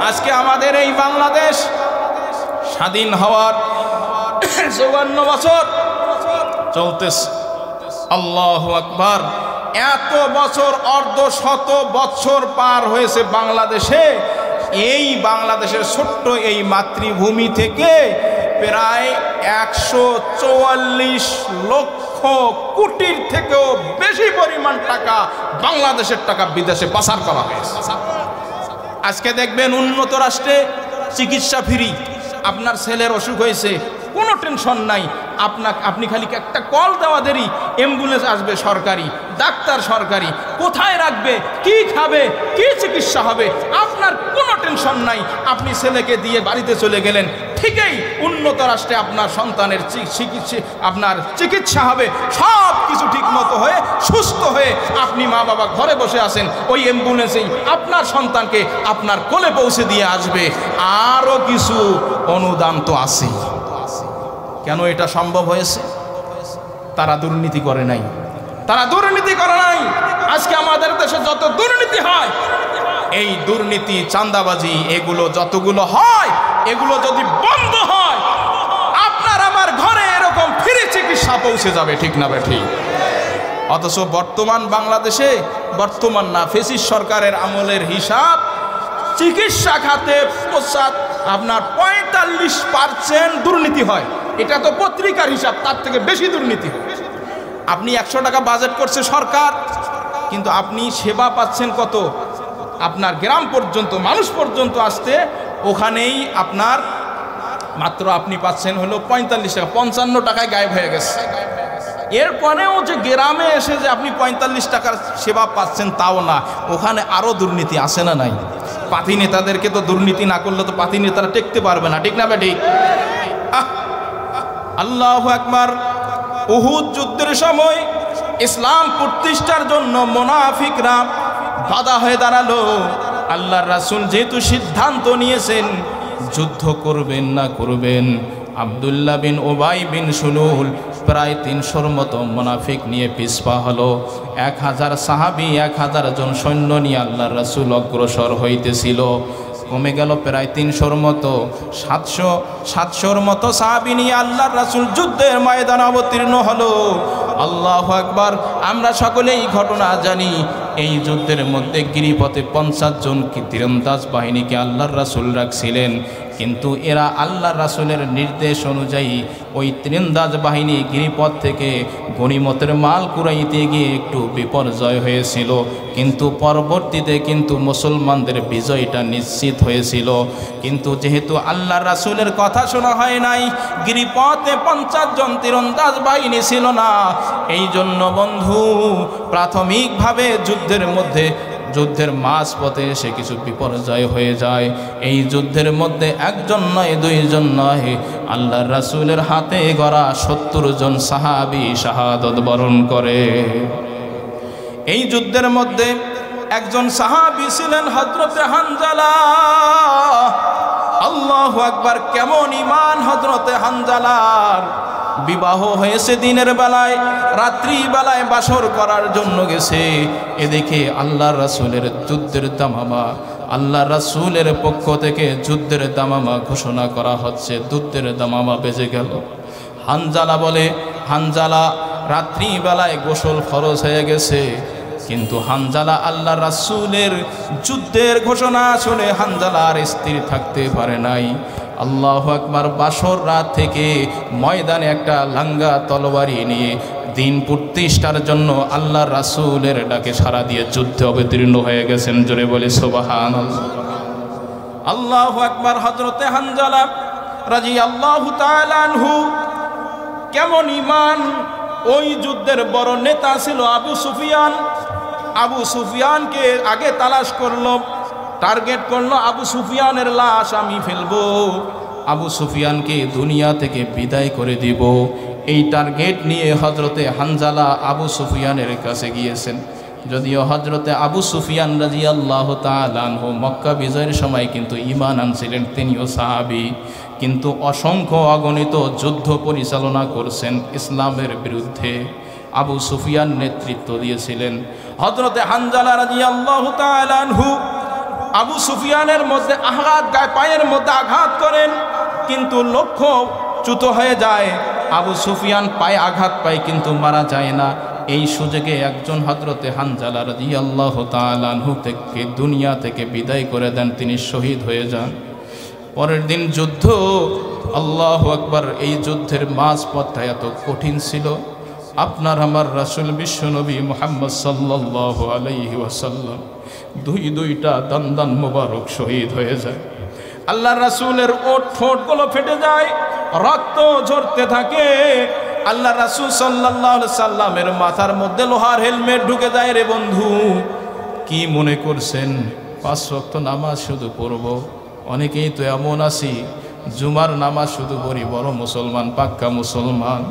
আজকে আমাদের এই বাংলাদেশ স্বাধীন হওয়ার 54 বছর চলতেছে। আল্লাহু আকবার। এত বছর, অর্ধশত বছর পার হয়েছে বাংলাদেশে। এই বাংলাদেশের ছোট্ট এই মাতৃভূমি থেকে প্রায় 144 লক্ষ কোটির থেকেও বেশি পরিমাণ টাকা, বাংলাদেশের টাকা বিদেশে পাচার করা হয়েছে। আজকে দেখবেন উন্নত রাষ্ট্রে চিকিৎসা ফ্রি, আপনার ছেলের অসুখ হয়েছে, কোনো টেনশন নাই, আপনি খালি একটা কল দেওয়া দেরি, অ্যাম্বুলেন্স আসবে সরকারি, ডাক্তার সরকারি, কোথায় রাখবে, কি খাবে, কি চিকিৎসা হবে, আপনার কোনো টেনশন নাই। আপনি ছেলেকে দিয়ে বাড়িতে চলে গেলেন, ঠিকই উন্নত রাষ্ট্রে আপনার সন্তানের আপনার চিকিৎসা হবে, সব কিছু ঠিক মতো হয়ে সুস্থ হয়ে আপনি মা বাবা ঘরে বসে আছেন, ওই অ্যাম্বুলেন্সেই আপনার সন্তানকে আপনার কোলে পৌঁছে দিয়ে আসবে। আরও কিছু অনুদান তো আছে। কেন এটা সম্ভব হয়েছে? তারা দুর্নীতি করে নাই, তারা দুর্নীতি করে নাই। আজকে আমাদের দেশে যত দুর্নীতি হয়, এই দুর্নীতি, চাঁদাবাজি, এগুলো যতগুলো হয়, এগুলো যদি বন্ধ হয়, আপনার আমার ঘরে এরকম ফ্রি চিকিৎসা পৌঁছে যাবে, ঠিক না ঠিক? অথচ বর্তমান বাংলাদেশে, বর্তমান না, ফ্যাসিস্ট সরকারের আমলের হিসাব, চিকিৎসা খাতে আপনার 45% দুর্নীতি হয়। এটা তো পত্রিকার হিসাব, তার থেকে বেশি দুর্নীতি হয়। আপনি 100 টাকা বাজেট করছে সরকার, কিন্তু আপনি সেবা পাচ্ছেন কত? আপনার গ্রাম পর্যন্ত, মানুষ পর্যন্ত আসতে, ওখানেই আপনার মাত্র আপনি পাচ্ছেন হলো 45 টাকা, 55 টাকায় গায়েব হয়ে গেছে। এরপরেও যে গ্রামে এসে যে আপনি 45 টাকার সেবা পাচ্ছেন তাও না, ওখানে আরও দুর্নীতি আসে না নাই? পাতি নেতাদেরকে তো দুর্নীতি না করলে তো পাতি নেতারা টেকতে পারবে না, ঠিক না বেঠিক? আল্লাহু আকবার। উহুদ যুদ্ধের সময় ইসলাম প্রতিষ্ঠার জন্য মুনাফিকরা বাধা হয়ে দাঁড়ালো। আল্লাহর রাসূল যেহেতু সিদ্ধান্ত নিয়েছেন যুদ্ধ করবেন না করবেন, আব্দুল্লাহ বিন উবাই বিন সুলুল প্রায় 300-র মতো মুনাফিক নিয়ে পিছপা হলো। 1000 সাহাবী, 1000 জন সৈন্য নিয়ে আল্লাহর রাসূল অগ্রসর হইতেছিল। কমে গেল প্রায় 300-র মতো, 700-র মতো সাহাবী নিয়ে আল্লাহর রাসূল যুদ্ধের ময়দানে অবতীর্ণ হলো। আল্লাহু আকবার। আমরা সকলেই ঘটনা জানি। এই যুদ্ধের মধ্যে গিরিপথে 50 জন তীরন্দাজ বাহিনীকে আল্লাহর রাসূল রাখছিলেন, কিন্তু এরা আল্লাহর রাসূলের নির্দেশ অনুযায়ী ওই তীরন্দাজ বাহিনী গিরিপথ থেকে গনিমতের মাল কুড়াইতে গিয়ে একটু বিপর্যয় হয়েছিল, কিন্তু পরবর্তীতে কিন্তু মুসলমানদের বিজয়টা নিশ্চিত হয়েছিল। কিন্তু যেহেতু আল্লাহর রাসূলের কথা শোনা হয় নাই, গিরিপথে 50 জন তীরন্দাজ বাহিনী ছিল না, এই জন্য বন্ধু প্রাথমিকভাবে যুদ্ধের মাঝপথে এসে কিছু বিপর্যয় হয়ে যায়। এই যুদ্ধের মধ্যে 1 জন নয়, 2 জন নয়, আল্লাহর রাসূলের হাতে গড়া 70 জন সাহাবী শাহাদাত বরণ করে। এই যুদ্ধের মধ্যে একজন সাহাবী ছিলেন হযরতে হানজালা। আল্লাহু আকবার। কেমন ঈমান হযরতে হানজালার! বিবাহ হয়েছে দিনের বেলায়, রাত্রি বেলায় বাসর করার জন্য গেছে। এদিকে আল্লাহর রাসূলের যুদ্ধের দামামা, আল্লাহর রাসূলের পক্ষ থেকে যুদ্ধের দামামা ঘোষণা করা হচ্ছে। যুদ্ধের দামামা বেজে গেল। হানজালা বলে, হানজালা রাত্রি বেলায় গোসল ফরজ হয়ে গেছে, কিন্তু হানজালা আল্লাহর রাসূলের যুদ্ধের ঘোষণা শুনে হানজালা আর স্থির থাকতে পারে নাই। আল্লাহু আকবার। বাসর রাত থেকে ময়দানে একটা লাঙ্গা তলোয়ারি নিয়ে দিন প্রতিষ্ঠার জন্য আল্লাহর রাসূলের ডাকে সাড়া দিয়ে যুদ্ধে অবতীর্ণ হয়ে গেছেন। জোরে বলে সুবহানাল্লাহ। আল্লাহু আকবার। হযরতে হানজালা রাদিয়াল্লাহু তাআলা আনহু, কেমন ঈমান! ওই যুদ্ধের বড় নেতা ছিল আবু সুফিয়ান। আবু সুফিয়ানকে আগে তালাশ করলো, টার্গেট করলো, আবু সুফিয়ানের লাশ আমি ফেলবো, আবু সুফিয়ানকে দুনিয়া থেকে বিদায় করে দিব। এই টার্গেট নিয়ে হযরতে হানজালা আবু সুফিয়ানের কাছে গিয়েছেন। যদিও হযরতে আবু সুফিয়ান রাদিয়াল্লাহু তাআলা আনহু মক্কা বিজয়ের সময় কিন্তু ঈমান আনছিলেন, তিনিও সাহাবী, কিন্তু অসংখ্য অগণিত যুদ্ধ পরিচালনা করছেন ইসলামের বিরুদ্ধে। আবু সুফিয়ান নেতৃত্ব দিয়েছিলেন। হযরতে হানজালা রাদিয়াল্লাহু তাআলা আনহু আবু সুফিয়ানের মধ্যে পায়ের মধ্যে আঘাত করেন, কিন্তু লক্ষ্য চ্যুত হয়ে যায়। আবু সুফিয়ান পায়ে আঘাত পায় কিন্তু মারা যায় না। এই সুযোগে একজন হযরতে হানজালা রাদিয়াল্লাহু তাআলা আনহুকে দুনিয়া থেকে বিদায় করে দেন, তিনি শহীদ হয়ে যান। পরের দিন যুদ্ধ। আল্লাহু আকবার। এই যুদ্ধের মাঝপথটা এত কঠিন ছিল, আপনার আমার রাসূল বিশ্বনবী মুহাম্মদ সাল্লাল্লাহু আলাইহি ওয়াসাল্লাম দুইটা দান মোবারক শহীদ হয়ে যায়। আল্লাহর রাসূলের ওঠ ঠোঁটগুলো ফেটে যায়, রক্ত ঝরতে থাকে। আল্লাহ রাসূল সাল্লাল্লাহু আলাইহি সাল্লামের মাথার মধ্যে লোহার হেলমেট ঢুকে যায়। রে বন্ধু, কি মনে করছেন 5 ওয়াক্ত নামাজ শুধু পড়ব? অনেকেই তো এমন আছি জুমার নামাজ শুধু পড়ি, বড় মুসলমান, পাক্কা মুসলমান,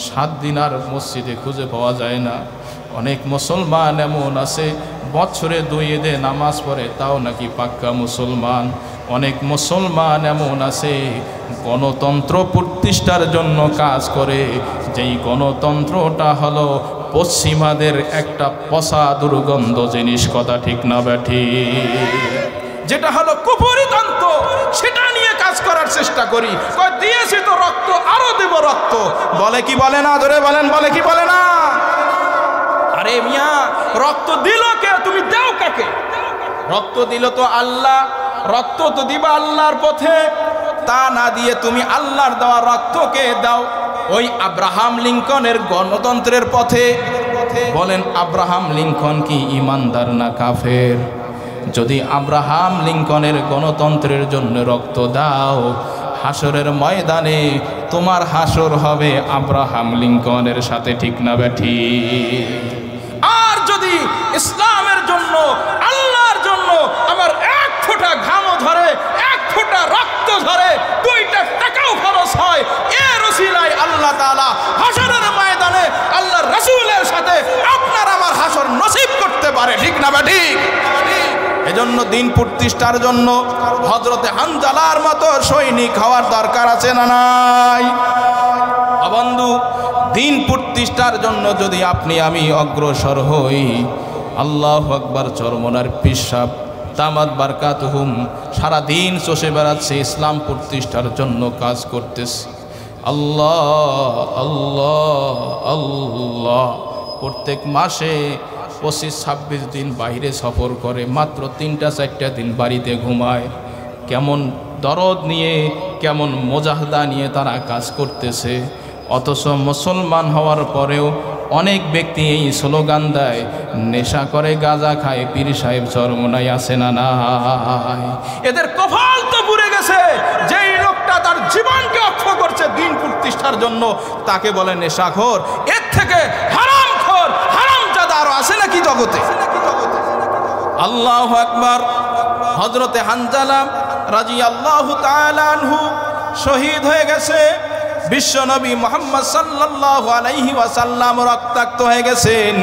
7 দিন আর মসজিদে খুঁজে পাওয়া যায় না। অনেক মুসলমান এমন আছে বছরে 2 ঈদে নামাজ পড়ে, তাও নাকি পাক্কা মুসলমান। অনেক মুসলমান এমন আছে গণতন্ত্র প্রতিষ্ঠার জন্য কাজ করে, যেই গণতন্ত্রটা হলো পশ্চিমাদের একটা পচা দুর্গন্ধ জিনিস। কথা ঠিক না ব্যাঠি? যেটা হলো কুফরিতন্ত্র, সেটা নিয়ে কাজ করার চেষ্টা করি। কই দিয়েছি তো রক্ত, আরো দেব রক্ত। বলে কি বলে না? ধরে বলেন, বলে কি বলে না? আরে মিয়া, রক্ত দিল কে? তুমি দাও কাকে? রক্ত দিল তো আল্লাহ, রক্ত তো দিবা আল্লাহর পথে। তা না দিয়ে তুমি আল্লাহর দেওয়া রক্তকে দাও ওই আব্রাহাম লিঙ্কনের গণতন্ত্রের পথে। বলেন, আব্রাহাম লিঙ্কন কি ইমানদার না কাফের? যদি আব্রাহাম লিঙ্কনের গণতন্ত্রের জন্য রক্ত দাও, হাসরের ময়দানে তোমার হাসর হবে আব্রাহাম লিঙ্কনের সাথে। ঠিক না ব্যাঠি? আর যদি ইসলামের জন্য, আল্লাহর জন্য আমার 1 ফোঁটা ঘামও ধরে, 1 ফোঁটা রক্ত ধরে, 2টা টাকাও খরচ হয়, এর ওসিলায় আল্লাহ তাআলা হাসরের ময়দানে আল্লাহর রাসূলের সাথে আপনার আমার হাসর নসিব করতে পারে। ঠিক না ব্যাঠি? এজন্য দিন প্রতিষ্ঠার জন্য হযরতে হানজালার মতো সৈনিক হওয়ার দরকার আছে না নাই? বন্ধু, দিন প্রতিষ্ঠার জন্য যদি আপনি আমি অগ্রসর হই, আল্লাহু আকবার। চরমনার পীর সাহেব দামাত বারকাতুহুম সারা দিন চষে বেড়াচ্ছে, ইসলাম প্রতিষ্ঠার জন্য কাজ করতেছে। আল্লাহ আল্লাহ আল্লাহ। প্রত্যেক মাসে 25-26 দিন বাইরে সফর করে, মাত্র 3-4টা দিন বাড়িতে ঘুমায়। কেমন দরদ নিয়ে, কেমন মুজাহাদা নিয়ে তারা কাজ করতেছে। অথচ মুসলমান হওয়ার পরেও অনেক ব্যক্তি এই স্লোগান দেয়, নেশা করে, গাঁজা খায়, পীর সাহেব চরমনাই আছে না নাই? এদের কপাল তো পুড়ে গেছে। যেই লোকটা তার জীবনকে অক্ষ করছে দিন প্রতিষ্ঠার জন্য, তাকে বলে নেশাখোর। এর থেকে হারামখোর, হারামজাদা আরো আছে নাকি জগতে? আল্লাহু আকবার। হযরতে হানজালা রাদিয়াল্লাহু তাআলা আনহু শহীদ হয়ে গেছে। বিশ্বনবী মুহাম্মদ সাল্লাল্লাহু আলাইহি ওয়াসাল্লাম রক্তাক্ত হয়ে গেছেন।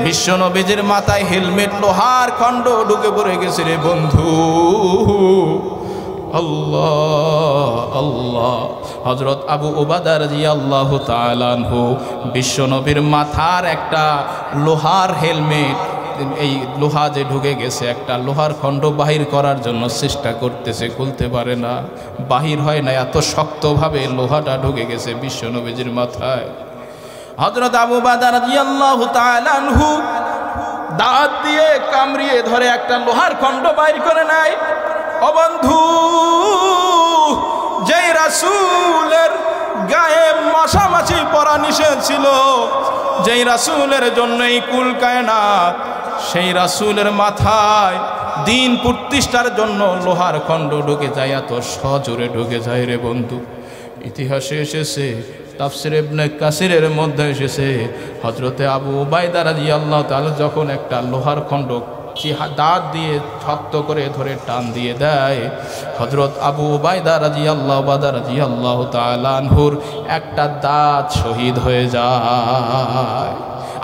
বিশ্বনবীজির মাথায় হেলমেট লোহার খণ্ড ঢুকে পড়ে গেছে। রে বন্ধু, আল্লাহ আল্লাহ। হযরত আবু উবাদা রাদিয়াল্লাহু তাআলা আনহু বিশ্বনবীর মাথার একটা লোহার হেলমেট, এই লোহা যে ঢুকে গেছে, একটা লোহার খণ্ড বাহির করার জন্য চেষ্টা করতেছে, খুলতে পারে না, বাহির হয় না, এত শক্তভাবে লোহাটা ঢুকে গেছে বিশ্বনবীজির মাথায়। হযরত আবু উবাদা রাদিয়াল্লাহু তাআলা আনহু দাঁত দিয়ে কামড়িয়ে ধরে একটা লোহার খণ্ড বাইর করে নেয়। ও বন্ধু, যেই রাসূলের গায়ে মশামাছি পরা নিষেধ ছিল, যেই রাসূলের জন্যই কুল কায়নাত, সেই রাসূলের মাথায় দিন প্রতিষ্ঠার জন্য লোহার খণ্ড ঢুকে যায়, এত সজোরে ঢুকে যায়। রে বন্ধু, ইতিহাসে এসেছে, তাফসীর ইবনে কাসিরের মধ্যে এসেছে, হযরতে আবু উবাইদা রাদিয়াল্লাহু তাআলা যখন একটা লোহার খণ্ড দাঁত দিয়ে শক্ত করে ধরে টান দিয়ে দেয়, হযরত আবু উবাইদা রাদিয়াল্লাহু তাআলা আনহুর একটা দাঁত শহীদ হয়ে যায়।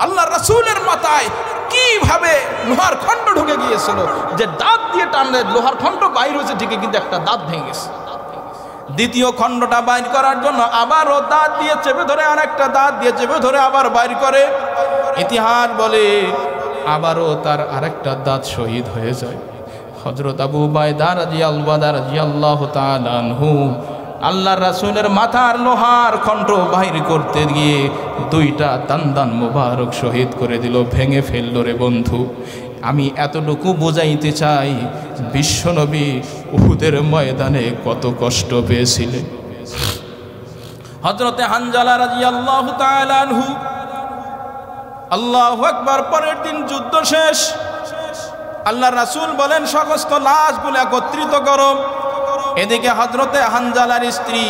আল্লাহর রাসূলের মাথায় কিভাবে লোহার খণ্ড ঢুকে গিয়েছিল, যে দাঁত দিয়ে টানলে লোহার খণ্ড বাইর হয়েছে ঠিকই, কিন্তু একটা দাঁত ভেঙে গেছে। দ্বিতীয় খণ্ডটা বাইর করার জন্য আবারও দাঁত দিয়ে চেপে ধরে, আর একটা দাঁত দিয়ে চেপে ধরে আবার বাইর করে। ইতিহাস বলে আবারও তার আরেকটা দাঁত শহীদ হয়ে যায়। হযরত আবু উবাইদা রাদিয়াল্লাহু তাআলা আনহু আল্লাহর রাসূলের মাথার লোহার খণ্ড বাহির করতে গিয়ে 2টা দান মোবারক শহীদ করে দিল, ভেঙে ফেলল। রে বন্ধু, আমি এতটুকু বোঝাইতে চাই, বিশ্বনবী উহুদের ময়দানে কত কষ্ট পেয়েছিলেন। হযরতে হানজালা রাদিয়াল্লাহু তাআলা আনহু, আল্লাহু আকবার। পরের দিন যুদ্ধ শেষ। আল্লাহর রাসূল বলেন, সমস্ত লাশগুলো একত্রিত করো। এদিকে হযরতে হানজালার স্ত্রী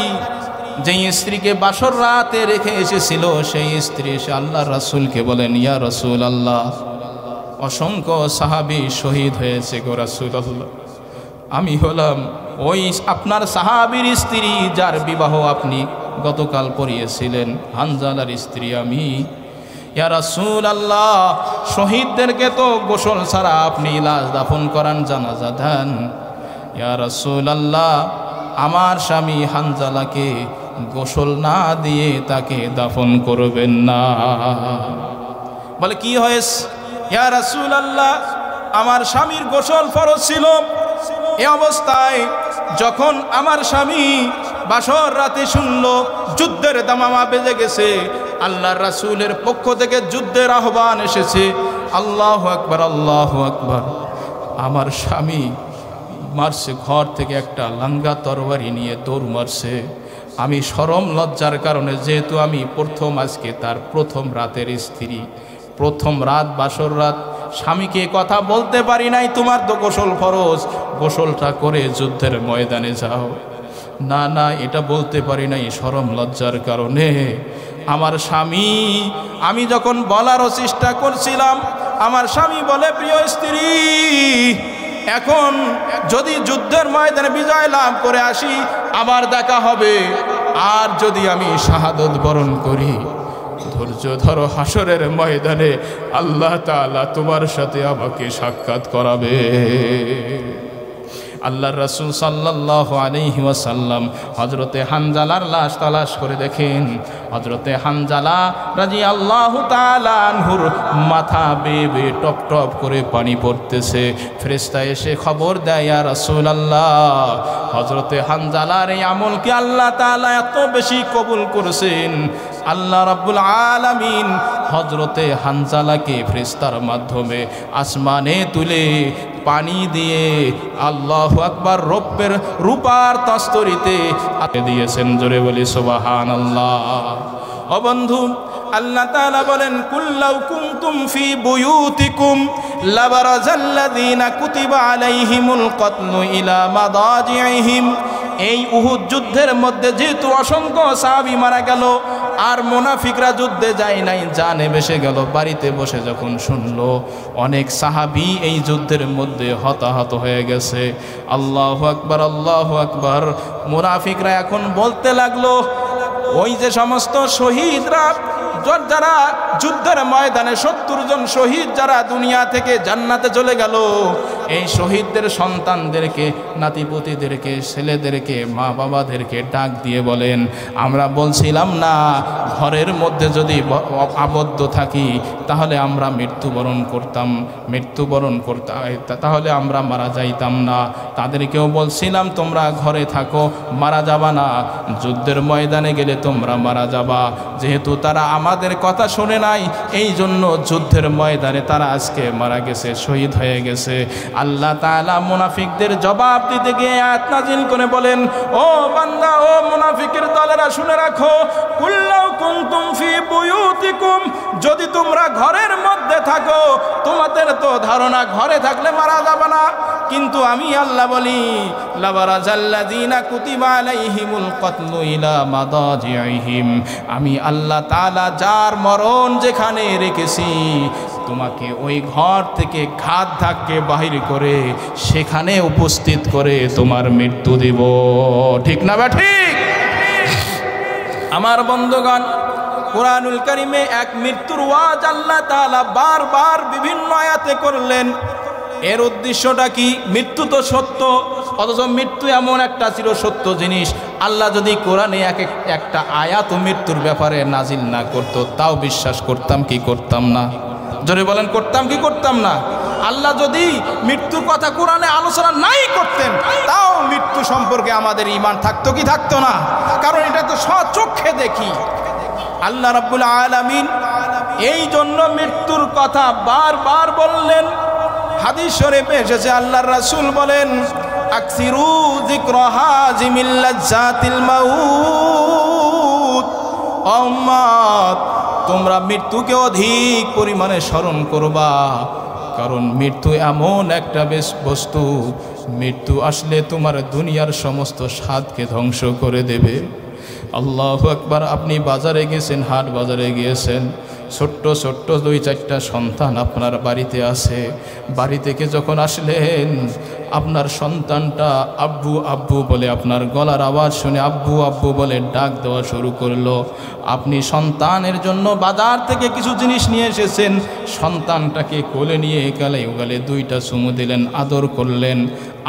যেই স্ত্রীকে বাসর রাতে রেখে এসেছিল সেই স্ত্রী এসে আল্লাহ রাসূলকে বলেন, ইয়া রাসূল আল্লাহ, অসংখ্য সাহাবী শহীদ হয়েছে গো রাসূলুল্লাহ, আমি হলাম ওই আপনার সাহাবীর স্ত্রী যার বিবাহ আপনি গতকাল পড়িয়েছিলেন, হানজালার স্ত্রী আমি। ইয়া রাসূলুল্লাহ, শহীদদেরকে তো গোসল ছাড়া আপনি লাশ দাফন করান, জানাজা দেন। ইয়া রাসূলুল্লাহ, আমার স্বামী হানজালাকে গোসল না দিয়ে তাকে দাফন করবেন না। বলে কি হয়েছে? ইয়া রাসূলুল্লাহ, আমার স্বামীর গোসল ফরজ ছিল। এই অবস্থায় যখন আমার স্বামী বাসর রাতে শুনল যুদ্ধের দামামা বেজে গেছে, আল্লাহর রাসূলের পক্ষ থেকে যুদ্ধের আহ্বান এসেছে, আল্লাহু আকবার আল্লাহু আকবার, আমার স্বামী মারছে, ঘর থেকে একটা লাঙ্গা তরবারি নিয়ে দৌড় মারছে। আমি শরম লজ্জার কারণে, যেহেতু আমি প্রথম আজকে তার প্রথম রাতের স্ত্রী, প্রথম রাত বাসর রাত, স্বামীকে কথা বলতে পারি নাই, তোমার তো গোসল ফরজ, গোসলটা করে যুদ্ধের ময়দানে যাও। না না, এটা বলতে পারি নাই শরম লজ্জার কারণে। আমার স্বামী, আমি যখন বলারও চেষ্টা করছিলাম, আমার স্বামী বলে, প্রিয় স্ত্রী, এখন যদি যুদ্ধের ময়দানে বিজয় লাভ করে আসি আবার দেখা হবে, আর যদি আমি শাহাদত বরণ করি, ধৈর্য ধরো, হাসরের ময়দানে আল্লাহ তাআলা তোমার সাথে আমাকে সাক্ষাৎ করাবে। আল্লাহর রাসূল সাল্লাল্লাহু আলাইহি ওয়াসাল্লাম হযরতে হানজালার লাশ তালাশ করে দেখেন, হযরতে হানজালা রাদিয়াল্লাহু তাআলা আনহুর মাথা বেয়ে বেয়ে টপ টপ করে পানি পড়তেছে। ফেরেশতা এসে খবর দেয়, ইয়া রাসূলুল্লাহ, হযরতে হানজালার এই আমলকে আল্লাহ তাআলা এত বেশি কবুল করেছেন, আল্লাহ রাব্বুল আলামিন হযরতে হানজালাকে ফেরেশতার মাধ্যমে আসমানে তুলে পানি দিয়ে আল্লাহু আকবার রূপার তস্তরিতে দিয়েছেন। জোরে বলি সুবহানাল্লাহ। ও বন্ধু, আল্লাহ তাআলা বলেন, কুল্লাউ কুনতুম ফি বুয়ুতিকুম লাবারাজাল্লাযীনা কুতিবা আলাইহিমুল কতলু ইলা মাদাজিহিম। এই উহুদ যুদ্ধের মধ্যে যেহেতু অসংখ্য সাহাবী মারা গেল, আর মুনাফিকরা যুদ্ধে যায় নাই, জানে বেসে গেল, বাড়িতে বসে যখন শুনলো অনেক সাহাবী এই যুদ্ধের মধ্যে হতাহত হয়ে গেছে, আল্লাহু আকবার আল্লাহু আকবার, মুনাফিকরা এখন বলতে লাগলো, ওই যে সমস্ত শহীদরা যারা যুদ্ধের ময়দানে 70 জন শহীদ যারা দুনিয়া থেকে জান্নাতে চলে গেল, এই শহীদদের সন্তানদেরকে, নাতিপুতিদেরকে, ছেলেদেরকে, মা বাবাদেরকে ডাক দিয়ে বলেন, আমরা বলছিলাম না ঘরের মধ্যে যদি আবদ্ধ থাকি তাহলে আমরা মৃত্যুবরণ করতাম, তাহলে আমরা মারা যাইতাম না। তাদেরকেও বলছিলাম তোমরা ঘরে থাকো, মারা যাবা না, যুদ্ধের ময়দানে গেলে তোমরা মারা যাবা। যেহেতু তারা আমাদের কথা শুনে নাই, এই জন্য যুদ্ধের ময়দানে তারা আজকে মারা গেছে, শহীদ হয়ে গেছে। আল্লাহ তাআলা মুনাফিকদের জবাব দিতে গিয়ে আয়াত নাজিল করে বলেন, ও বান্দা, ও মুনাফিকের দলেরা, শুনে রাখো, কুল্লাউ কুনতুম ফি বুয়ুতিকুম, যদি তোমরা ঘরের মধ্যে থাকো, তোমাদের তো ধারণা ঘরে থাকলে মারা যাবে না, কিন্তু আমি আল্লাহ বলি, লাবারাজাল্লাযীনা কুতিবা আলাইহিমুল কতলু ইলা মাদাজিহিম, আমি আল্লাহ তাআলা যার মরণ যেখানে রেখেছি, তোমাকে ওই ঘর থেকে ঘাত ধাক্কে বাহির করে সেখানে উপস্থিত করে তোমার মৃত্যু দিব। ঠিক না বা ঠিক? আমার বন্ধুগণ, কুরআনুল কারীমে এক মৃত্যুর ওয়াজ আল্লাহ তাআলা বারবার বিভিন্ন আয়াতে করলেন। এর উদ্দেশ্যটা কি? মৃত্যু তো সত্য, অথচ মৃত্যু এমন একটা চিরসত্য জিনিস, আল্লাহ যদি কোরআনে একটা আয়াত মৃত্যুর ব্যাপারে নাজিল না করত, তাও বিশ্বাস করতাম কি করতাম না? জোরে বলেন, করতাম কি করতাম না? আল্লাহ যদি মৃত্যুর কথা কোরআনে আলোচনা নাই করতেন, তাও মৃত্যু সম্পর্কে আমাদের ঈমান থাকতো কি থাকতো না? কারণ এটা তো স্বচক্ষে দেখি। আল্লাহ রাব্বুল আলামিন এই জন্য মৃত্যুর কথা বারবার বললেন। হাদিস শরীফে এসেছে, আল্লাহর রাসূল বলেন, আকসিরু যিকরা হাজিমিল লাজ্জাতিল মাউত, উম্মত তোমরা মৃত্যুকে অধিক পরিমাণে স্মরণ করবা, কারণ মৃত্যু এমন একটা বস্তু, মৃত্যু আসলে তোমার দুনিয়ার সমস্ত স্বাদকে ধ্বংস করে দেবে। আল্লাহু আকবার। আপনি বাজারে গেছেন, হাট বাজারে গিয়েছেন, ছোট্ট ছোট্ট 2-4টা সন্তান আপনার বাড়িতে আছে। বাড়ি থেকে যখন আসলেন, আপনার সন্তানটা আব্বু আব্বু বলে, আপনার গলার আওয়াজ শুনে আব্বু আব্বু বলে ডাক দেওয়া শুরু করলো। আপনি সন্তানের জন্য বাজার থেকে কিছু জিনিস নিয়ে এসেছেন, সন্তানটাকে কোলে নিয়ে গালে গালে 2টা চুমু দিলেন, আদর করলেন,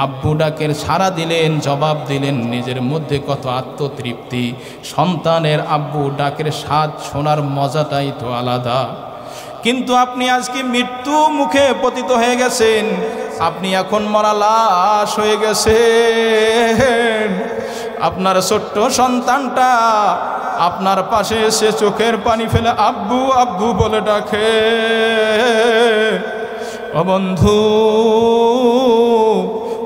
আব্বু ডাকের সাড়া দিলেন, জবাব দিলেন। নিজের মধ্যে কত আত্মতৃপ্তি! সন্তানের আব্বু ডাকের স্বাদ শোনার মজাটাই তো আলাদা। কিন্তু আপনি আজকে মৃত্যু মুখে পতিত হয়ে গেছেন, আপনি এখন মরা লাশ হয়ে গেছেন। আপনার ছোট্ট সন্তানটা আপনার পাশে এসে চোখের পানি ফেলে আব্বু আব্বু বলে ডাকে। ও বন্ধু,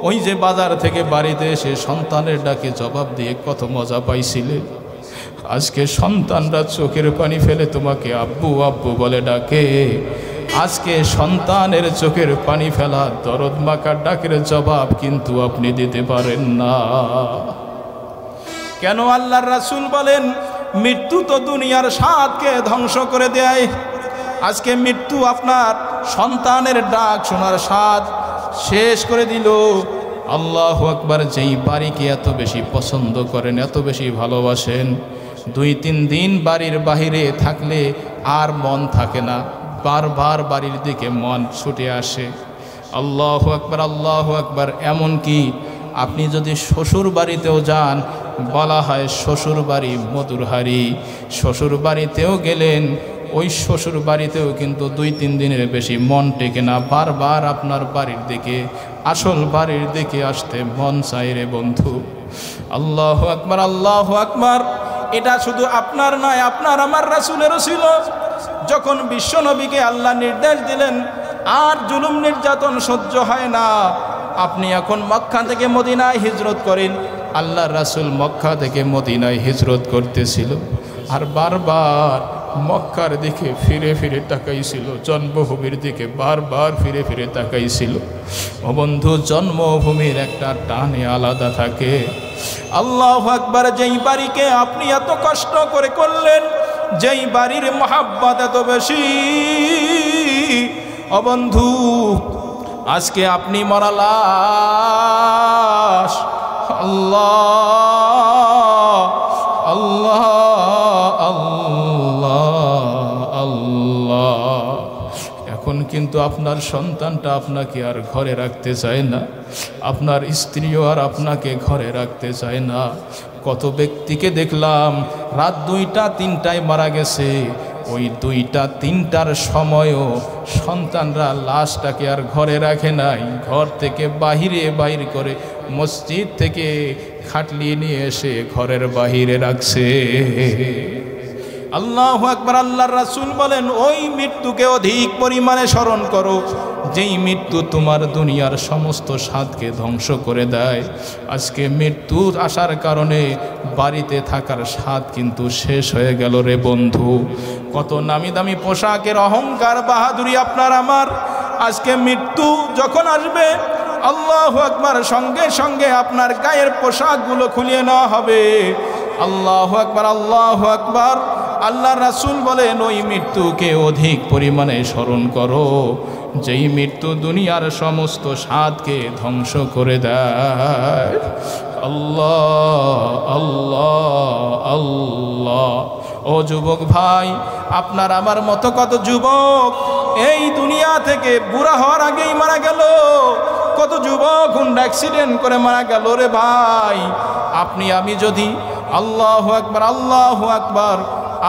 ওই যে বাজার থেকে বাড়িতে এসে সন্তানের ডাকে জবাব দিয়ে কত মজা পাইছিলে, আজকে সন্তানরা চোখের পানি ফেলে তোমাকে আব্বু আব্বু বলে ডাকে। আজকে সন্তানের চোখের পানি ফেলা দরদ মাখা ডাকের জবাব কিন্তু আপনি দিতে পারেন না। কেন? আল্লাহর রাসূল বলেন, মৃত্যু তো দুনিয়ার স্বাদকে ধ্বংস করে দেয়। আজকে মৃত্যু আপনার সন্তানের ডাক শোনার স্বাদ শেষ করে দিল। আল্লাহু আকবার। যেই বাড়িকে এত বেশি পছন্দ করেন, এত বেশি ভালোবাসেন, 2-3 দিন বাড়ির বাহিরে থাকলে আর মন থাকে না, বারবার বাড়ির দিকে মন ছুটে আসে। আল্লাহু আকবার, আল্লাহু আকবার। এমনকি আপনি যদি শ্বশুর বাড়িতেও যান, বলা হয় শ্বশুর বাড়ি মধুর হাড়ি। শ্বশুর বাড়িতেও গেলেন, ওই শ্বশুর বাড়িতেও কিন্তু 2-3 দিনের বেশি মন টেকে না, বারবার আপনার বাড়ির দিকে, আসল বাড়ির দিকে আসতে মন চাই রে বন্ধু। আল্লাহু আকবার, আল্লাহু আকবার। এটা শুধু আপনার নয়, আপনার আমার রাসূলেরও ছিল। যখন বিশ্বনবীকে আল্লাহ নির্দেশ দিলেন আর জুলুম নির্যাতন সহ্য হয় না, আপনি এখন মক্কা থেকে মদিনায় হিজরত করেন। আল্লাহর রাসূল মক্কা থেকে মদিনায় হিজরত করতেছিল, আর বারবার মক্কার দিকে ফিরে ফিরে তাকাইছিল, জন্মভূমির দিকে বারবার ফিরে ফিরে তাকাইছিল। ও বন্ধু, জন্মভূমির একটা টানে আলাদা থাকে। আল্লাহু আকবার। যেই বাড়িকে আপনি এত কষ্ট করে করলেন, যেই বাড়ির মহাব্বত এত বেশি, ও বন্ধু, আজকে আপনি মরা লাশ। আল্লাহ আল্লাহ আল্লাহ আল্লাহ। এখন কিন্তু আপনার সন্তানটা আপনাকে আর ঘরে রাখতে চায় না, আপনার স্ত্রীও আর আপনাকে ঘরে রাখতে চায় না। কত ব্যক্তিকে দেখলাম রাত 2টা-3টায় মারা গেছে, ওই 2টা-3টার সময়ও সন্তানরা লাশটাকে আর ঘরে রাখে নাই, ঘর থেকে বাহির করে মসজিদ থেকে খাটলিয়ে নিয়ে এসে ঘরের বাহিরে রাখছে। আল্লাহু আকবার। আল্লাহর রাসূল বলেন, ওই মৃত্যুকে অধিক পরিমাণে স্মরণ করো, যেই মৃত্যু তোমার দুনিয়ার সমস্ত স্বাদকে ধ্বংস করে দেয়। আজকে মৃত্যু আসার কারণে বাড়িতে থাকার স্বাদ কিন্তু শেষ হয়ে গেল রে বন্ধু। কত নামি দামি পোশাকের অহংকার বাহাদুরি আপনার আমার, আজকে মৃত্যু যখন আসবে, আল্লাহু আকবার, সঙ্গে সঙ্গে আপনার গায়ের পোশাকগুলো খুলিয়ে নেওয়া হবে। আল্লাহু আকবার, আল্লাহু আকবার। আল্লাহর রাসূল বলেন, ওই মৃত্যুকে অধিক পরিমাণে স্মরণ করো, যেই মৃত্যু দুনিয়ার সমস্ত স্বাদকে ধ্বংস করে দেয়। আল্লাহ আল্লাহ আল্লাহ। ও যুবক ভাই, আপনার আমার মতো কত যুবক এই দুনিয়া থেকে বুড়া হওয়ার আগেই মারা গেল। কত যুবক হুন্ডা অ্যাক্সিডেন্ট করে মারা গেল রে ভাই। আপনি আমি যদি, আল্লাহু আকবার, আল্লাহু আকবার,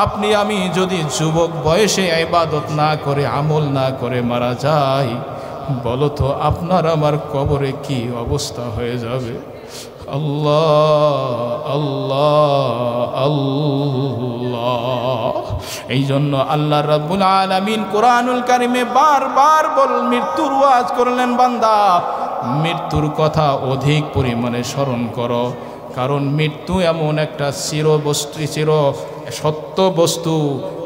আপনি আমি যদি যুবক বয়সে ইবাদত না করে, আমল না করে মারা যাই, বলো তো আপনার আমার কবরে কি অবস্থা হয়ে যাবে। আল্লাহ আল্লাহ আল্লাহ। এই জন্য আল্লাহ রাব্বুল আলামিন কোরআনুল কারিমে বারবার মৃত্যুর ওয়াজ করলেন, বান্দা মৃত্যুর কথা অধিক পরিমাণে স্মরণ করো, কারণ মৃত্যু এমন একটা চিরবস্তু, চির সত্য বস্তু,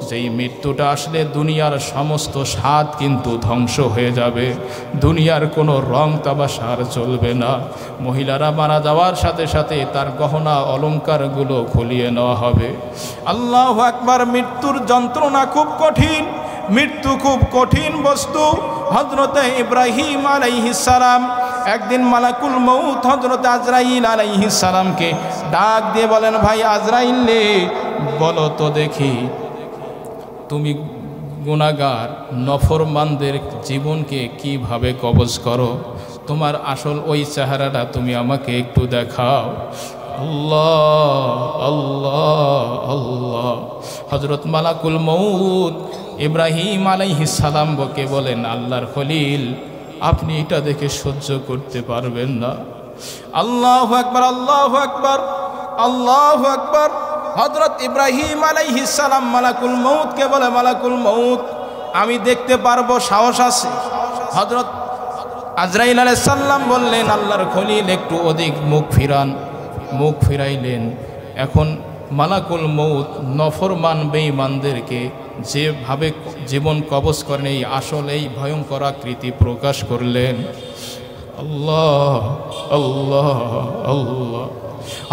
যেই মৃত্যুটা আসলে দুনিয়ার সমস্ত স্বাদ কিন্তু ধ্বংস হয়ে যাবে, দুনিয়ার কোনো রং তামাশার চলবে না। মহিলারা মারা যাওয়ার সাথে সাথে তার গহনা অলংকারগুলো খুলিয়ে নেওয়া হবে। আল্লাহু আকবার। মৃত্যুর যন্ত্রণা খুব কঠিন, মৃত্যু খুব কঠিন বস্তু। হযরতে ইব্রাহিম আলাইহিস সালাম একদিন মালাকুল মউত হযরত আজরাইল আলাইহিস সালামকে ডাক দিয়ে বলেন, ভাই আজরাইল রে, বলো তো দেখি, তুমি গুনাহগার নফরমানদের জীবনকে কিভাবে কবজ করো? তোমার আসল ওই চেহারাটা তুমি আমাকে একটু দেখাও। আল্লাহ আল্লাহ আল্লাহ। হযরত মালাকুল মউত ইব্রাহিম আলাইহিস সালামকে বলেন, আল্লাহর খলিল, আপনি এটা দেখে সহ্য করতে পারবেন না। আল্লাহু আকবার, আল্লাহু আকবার, আল্লাহু আকবার। হযরত ইব্রাহিম আলাইহিস সালাম মালাকুল মউতকে বলে, মালাকুল মউত, আমি দেখতে পারবো, সাহস আছে? হযরত আজরাইল আলাইহিস সালাম বললেন, আল্লাহর খলিল, একটু অধিক মুখ ফিরান। মুখ ফিরাইলেন। এখন মালাকুল মউত নফরমান বেঈমানদেরকে যেভাবে জীবন কবজ করেন, এই আসল এই ভয়ঙ্কর আকৃতি প্রকাশ করলেন। আল্লাহ আল্লাহ আল্লাহ।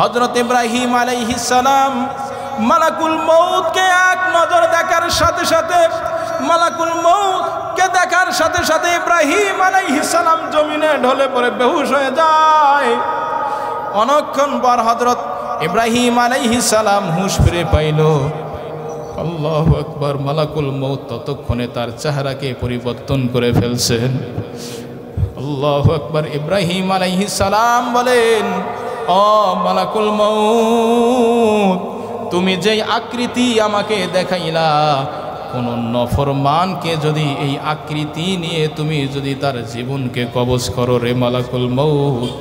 হযরত ইব্রাহিম আলাইহিস সালাম মালাকুল মউতকে এক নজর দেখার সাথে সাথে, মালাকুল মউতকে দেখার সাথে সাথে ইব্রাহিম আলাইহিস সালাম জমিনে ঢলে পড়ে বেহুশ হয়ে যায়। অনেকক্ষণ পর হযরত ইব্রাহিম আলাইহিস সালাম হুঁশ ফিরে পাইল। আল্লাহু আকবার। মালাকুল মউত ততক্ষণে তার চেহারাকে পরিবর্তন করে ফেলছেন। আল্লাহু আকবার। ইব্রাহিম আলাইহিস সালাম বলেন, ও মালাকুল মউত, তুমি যেই আকৃতি আমাকে দেখাইলা, কোন নফরমানকে যদি এই আকৃতি নিয়ে তুমি যদি তার জীবনকে কবজ করো রে মালাকুল মউত,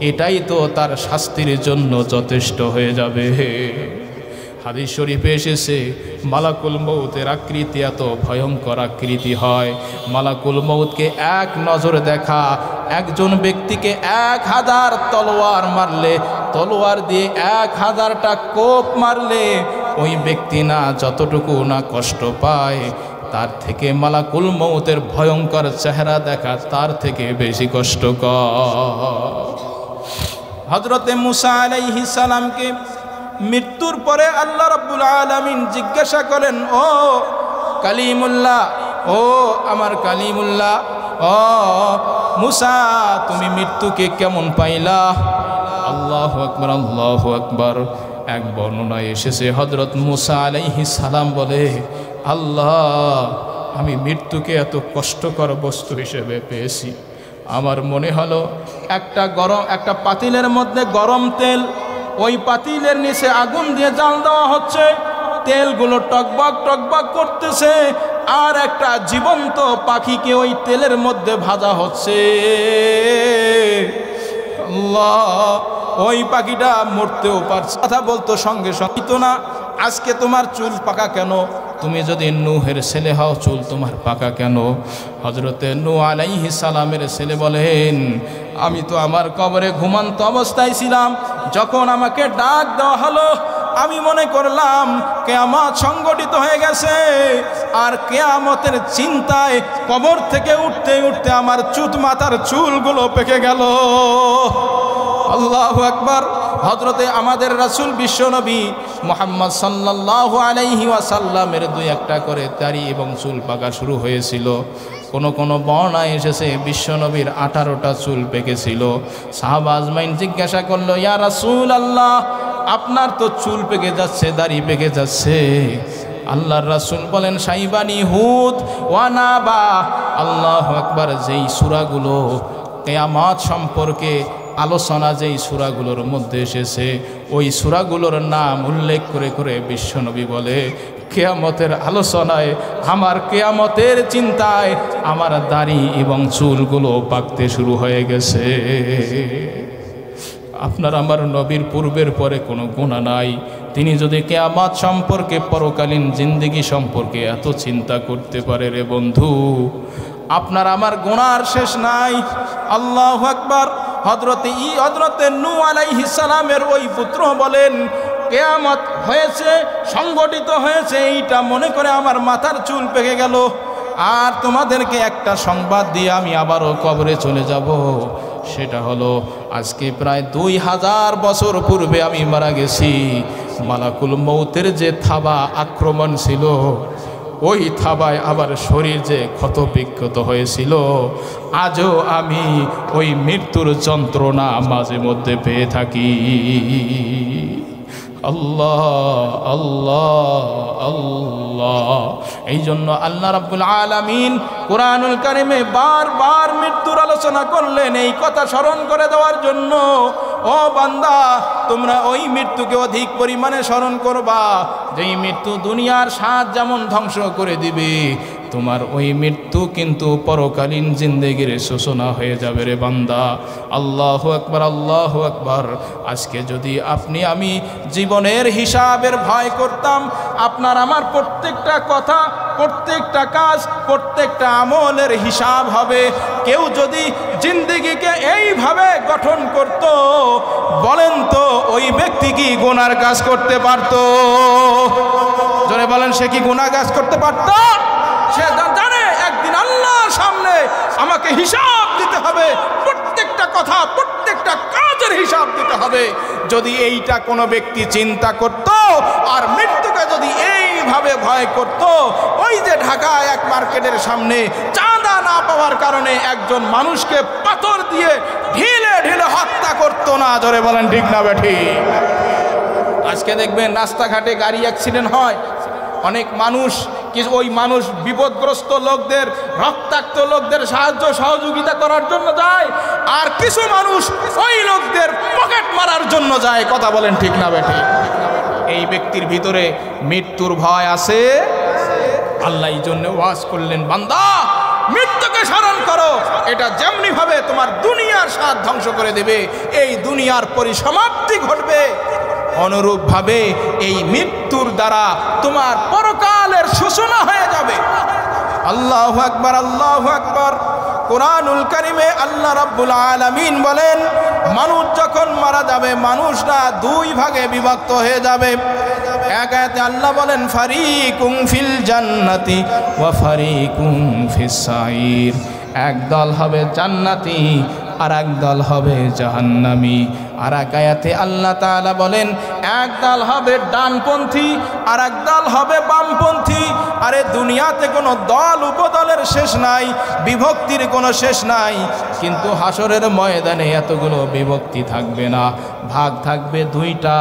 এটাই তো তার শাস্তির জন্য যথেষ্ট হয়ে যাবে। হাদিস শরীফে এসেছে, মালাকুল মউতের আকৃতি এত ভয়ঙ্কর আকৃতি হয়, মালাকুল মউতকে এক নজর দেখা একজন ব্যক্তিকে 1000 তলোয়ার মারলে, তলোয়ার দিয়ে 1000টা কোপ মারলে ওই ব্যক্তি না যতটুকু না কষ্ট পায়, তার থেকে মালাকুল মউতের ভয়ঙ্কর চেহারা দেখা তার থেকে বেশি কষ্টকর। হযরতে মুসা আলাইহিস সালামকে মৃত্যুর পরে আল্লাহ রাব্বুল আলামিন জিজ্ঞাসা করেন, ও কালিমুল্লাহ, ও আমার কালিমুল্লাহ, ও মুসা, তুমি মৃত্যুকে কেমন পাইলা? আল্লাহু আকবার, আল্লাহু আকবার। এক বর্ণনায় এসেছে হযরত মুসা আলাইহিস সালাম বলে, আল্লাহ, আমি মৃত্যুকে এত কষ্টকর বস্তু হিসেবে পেয়েছি। আমার মনে হলো একটা পাতিলের মধ্যে গরম তেল, ওই পাতিলের নিচে আগুন দিয়ে জাল দেওয়া হচ্ছে, তেলগুলো টকবক টকবক করতেছে, আর একটা জীবন্ত পাখিকে ওই তেলের মধ্যে ভাজা হচ্ছে। আল্লাহ, ওই পাখিটা মরতেও পারছে, কথা বলতো সঙ্গে সঙ্গে তো না, আজকে তোমার চুল পাকা কেন? তুমি যদি নূহের ছেলে হও, চুল তোমার পাকা কেন? হযরতে নূহ আলাইহিস সালামের ছেলে বলেন, আমি তো আমার কবরে ঘুমন্ত অবস্থায় ছিলাম, যখন আমাকে ডাক দেওয়া হলো আমি মনে করলাম কিয়ামত সংগঠিত হয়ে গেছে, আর কিয়ামতের চিন্তায় কবর থেকে উঠতে উঠতে আমার মাথার চুলগুলো পেকে গেল। আল্লাহু আকবার। হযরতে আমাদের রাসূল বিশ্বনবী মুহাম্মদ সাল্লাল্লাহু আলাইহি ওয়াসাল্লামের 2-1টা করে দাড়ি এবং চুল পাকা শুরু হয়েছিল। কোন বর্ণনায় এসেছে বিশ্বনবীর 18টা চুল পেকেছিল। সাহাবা আজমাইন জিজ্ঞাসা করলো, ইয়া রাসূলুল্লাহ, আপনার তো চুল পেকে যাচ্ছে, দাড়ি পেকে যাচ্ছে। আল্লাহর রাসূল বলেন, সাইবানি হুদ ওয়া নাবা। আল্লাহু আকবার। যেই সূরাগুলো কিয়ামত সম্পর্কে আলোচনা যেই সূরাগুলোর মধ্যে এসেছে, ওই সূরাগুলোর নাম উল্লেখ করে করে বিশ্বনবী বলে, কিয়ামতের আলোচনায়, আমার কিয়ামতের চিন্তায় আমার দাড়ি এবং চুলগুলো পাকতে শুরু হয়ে গেছে। আপনার আমার নবীর পূর্বের পরে কোনো গুনাহ নাই, তিনি যদি কিয়ামত সম্পর্কে, পরকালীন জিন্দেগি সম্পর্কে এত চিন্তা করতে পারে রে বন্ধু, আপনার আমার গুনার শেষ নাই। আল্লাহু আকবার। হযরতে নূহ আলাইহিস সালামের ওই পুত্র বলেন, কিয়ামত হয়েছে, সংগঠিত হয়েছে, এইটা মনে করে আমার মাথার চুল পেকে গেল। আর তোমাদেরকে একটা সংবাদ দিয়ে আমি আবারও কবরে চলে যাব। সেটা হলো আজকে প্রায় 2000 বছর পূর্বে আমি মারা গেছি। মালাকুল মৌতের যে থাবা আক্রমণ ছিল, ওই থাবায় আবার শরীর যে ক্ষত বিক্ষত হয়েছিল, আজও আমি ওই মৃত্যুর যন্ত্রণা মাঝে মধ্যে পেয়ে থাকি। আল্লাহ আল্লাহ আল্লাহ। এই জন্য আল্লাহ রাব্বুল আলামিন কুরআনুল কারীমে বারবার মৃত্যুর আলোচনা করলেন এই কথা স্মরণ করে দেওয়ার জন্য। ও বান্দা, তোমরা ওই মৃত্যুকে অধিক পরিমাণে স্মরণ করবা, যেই মৃত্যু দুনিয়ার স্বাদ যেমন ধ্বংস করে দিবে, তোমার ওই মৃত্যু কিন্তু পরকালীন জিন্দেগির সূচনা হয়ে যাবে রে বান্দা। আল্লাহু আকবার, আল্লাহু আকবার। আজকে যদি আপনি আমি জীবনের হিসাবের ভয় করতাম, আপনার আমার প্রত্যেকটা কথা, প্রত্যেকটা কাজ, প্রত্যেকটা আমলের হিসাব হবে। কেউ যদি জিন্দেগিকে এইভাবে গঠন করত, বলেন তো ওই ব্যক্তি কি গুনার কাজ করতে পারত? জোরে বলেন, সে কি গুনার কাজ করতে পারত? সে জানে একদিন আল্লাহর সামনে আমাকে হিসাব দিতে হবে, প্রত্যেকটা কথা, প্রত্যেকটা কাজের হিসাব দিতে হবে। যদি এইটা কোনো ব্যক্তি চিন্তা করত আর মৃত্যুকে যদি এইভাবে ভয় করত, ওই যে ঢাকায় এক মার্কেটের সামনে চাঁদা না পাওয়ার কারণে একজন মানুষকে পাথর দিয়ে ঢিলে ঢিলে হত্যা করতো না। জোরে বলেন ঠিক না বেঠিক? আজকে দেখবেন রাস্তাঘাটে গাড়ি অ্যাক্সিডেন্ট হয়, অনেক মানুষ ওই মানুষ বিপদগ্রস্ত লোকদের, রক্তাক্ত লোকদের সাহায্য সহযোগিতা করার জন্য যায়, আর কিছু মানুষ ওই লোকদের পকেট মারার জন্য যায়। কথা বলেন ঠিক না বেঠিক? এই ব্যক্তির ভিতরে মৃত্যুর ভয় আছে। আল্লাহ এই জন্য ওয়াজ করলেন, বান্দা মৃত্যুকে স্মরণ করো, এটা যেমনি ভাবে তোমার দুনিয়ার স্বাদ ধ্বংস করে দেবে, এই দুনিয়ার পরিসমাপ্তি ঘটবে, অনুরূপভাবে এই মৃত্যুর দ্বারা তোমার পরকালের সূচনা হয়ে যাবে। আল্লাহু আকবার, আল্লাহু আকবার। কুরআনুল কারীমে আল্লাহ রাব্বুল আলামিন বলেন, মানুষ যখন মারা যাবে, মানুষরা দুই ভাগে বিভক্ত হয়ে যাবে। এক আয়াতে আল্লাহ বলেন, ফারিকুম ফিল জান্নাতি ওয়া ফারিকুম ফিস সাইর। এক দল হবে জান্নাতি আর এক দল হবে জাহান্নামী। আর এক আয়াতে আল্লাহ তাআলা বলেন, এক দল হবে ডানপন্থী আর এক দল হবে বামপন্থী। আরে দুনিয়াতে কোনো দল উপদলের শেষ নাই, বিভক্তির কোনো শেষ নাই, কিন্তু হাসরের ময়দানে এতগুলো বিভক্তি থাকবে না, ভাগ থাকবে দুইটা।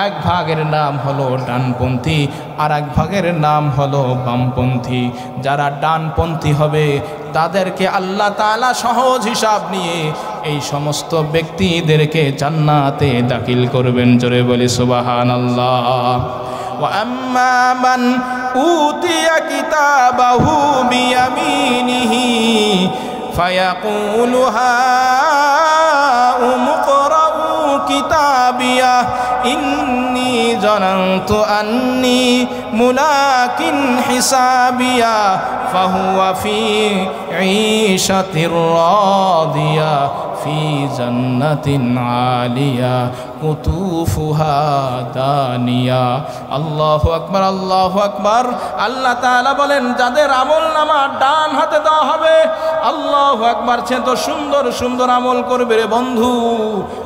এক ভাগের নাম হলো ডানপন্থী আর এক ভাগের নাম হলো বামপন্থী। যারা ডানপন্থী হবে তাদেরকে আল্লাহ তাআলা সহজ হিসাব নিয়ে এই সমস্ত ব্যক্তিদেরকে জান্নাতে দাখিল করবেন। জোরে বলি সুবহানাল্লাহ। ওয়া আম্মা মান উতিয়া কিতাবাহু বিয়ামিনিহি ফায়াকুলু হাউম ইকরাউ কিতাবিয়া ইন্নী জানানতু আন্নী মুলাকিন হিসাবিয়া ফাহুয়া ফি ঈশাতির রাদিয়া ফি জান্নাতিন আলিয়া কুতুফুহা দানিয়া। আল্লাহু আকবার, আল্লাহু আকবার। আল্লাহ তাআলা বলেন, যাদের আমলনামা ডান হাতে দেওয়া হবে, আল্লাহু আকবার, সে তো সুন্দর সুন্দর আমল করবে রে বন্ধু।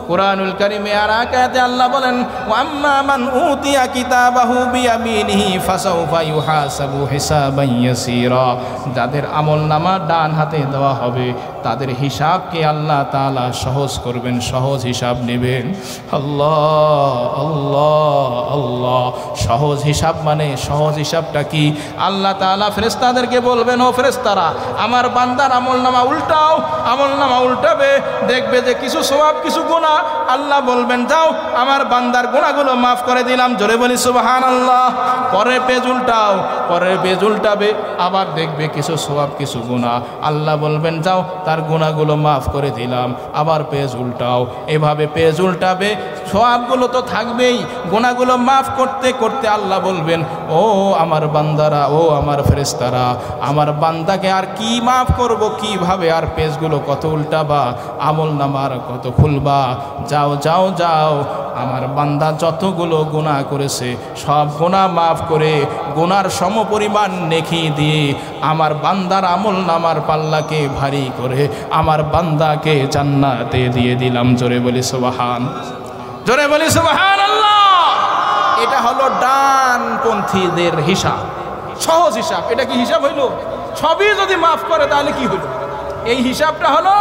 কুরআনুল কারীমে আর আয়াতে আল্লাহ বলেন, ওয়া আম্মা মান উতিয়া কিতাবাহু বিয়ামিনিহি ফাসাউফা ইউহাসাবু হিসাবান ইয়াসীরা। যাদের আমলনামা ডান হাতে দেওয়া হবে তাদের হিসাবকে আল্লাহ তাআলা সহজ করবেন, সহজ হিসাব নেবেন। আল্লাহ আল্লাহ আল্লাহ। সহজ হিসাব মানে, সহজ হিসাবটা কি? আল্লাহ তাআলা ফেরেশতাদেরকে বলবেন, ও ফেরেশতারা, আমার বান্দার আমলনামা উল্টাও। আমলনামা উল্টাবে, দেখবে যে কিছু সওয়াব কিছু গুনাহ। আল্লাহ বলবেন, যাও আমার বান্দার গুনাহগুলো মাফ করে দিলাম। জোরে বলি সুবহানাল্লাহ। পরের পেজ উল্টাও, পরের পেজ উল্টাবে, আবার দেখবে কিছু সওয়াব কিছু গুনাহ। আল্লাহ বলবেন, যাও তার গুনাহগুলো মাফ করে দিলাম, আবার পেজ উল্টাও। এভাবে পেজ উল্টাবে, সওয়াবগুলো তো থাকবেই, গুনাহগুলো মাফ করতে করতে আল্লাহ বলবেন, ও আমার বান্দারা, ও আমার ফেরেশতারা, আমার বান্দাকে আর কি মাফ করব, কিভাবে আর পেজগুলো কত উল্টাবা, আমল নামার কত খুলবা, যাও যাও যাও, আমার বান্দা যতগুলো গুনাহ করেছে সব গুনাহ মাফ করে গুনার সমপরিমাণ নেকি দিয়ে আমার বান্দার আমল নামার পাল্লাকে ভারী করে আমার বান্দাকে জান্নাতে দিয়ে দিলাম। জোরে বলি সুবহান, জোরে বলি সুবহানাল্লাহ। এটা হলো ডানপন্থীদের হিসাব, সহজ হিসাব। এটা কি হিসাব হইল? সবই যদি মাফ করে তাহলে কি হইল? এই হিসাবটা হলো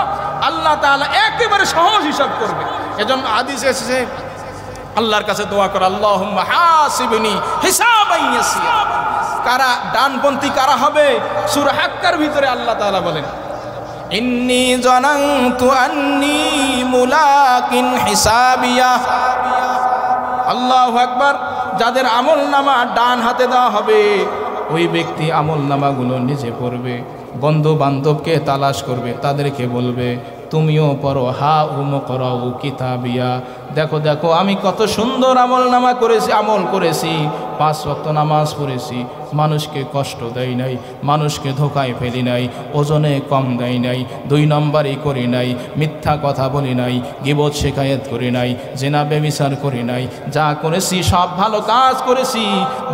আল্লাহ তাআলা একেবারে সহজ হিসাব করবে। এজন্য হাদিসে এসেছে আল্লাহর কাছে দোয়া করে, আল্লাহুম্মা হাসিবনি হিসাবান ইয়াসিরা। কারা ডানপন্থী কারা হবে? সূরা হাক্কার ভিতরে আল্লাহ তাআলা বলেন, ইন্নী জানানতু আন্নী মুলাকিন হিসাবিয়া। আল্লাহু আকবার। যাদের আমলনামা ডান হাতে দেওয়া হবে ওই ব্যক্তি আমলনামাগুলো নিজে পড়বে, বন্ধু বান্ধবকে তালাশ করবে, তাদেরকে বলবে তুমিও পড়ো, হা উম করাও কিতাবিয়া। দেখো দেখো আমি কত সুন্দর আমলনামা করেছি, আমল করেছি, 5 ওয়াক্ত নামাজ পড়েছি, মানুষকে কষ্ট দেই নাই, মানুষকে ধোকায় ফেলি নাই, ওজনে কম দেই নাই, 2 নম্বরই করি নাই, মিথ্যা কথা বলি নাই, গীবত শিকায়েত করি নাই, জিনা ব্যভিচার করি নাই, যা করেছি সব ভালো কাজ করেছি,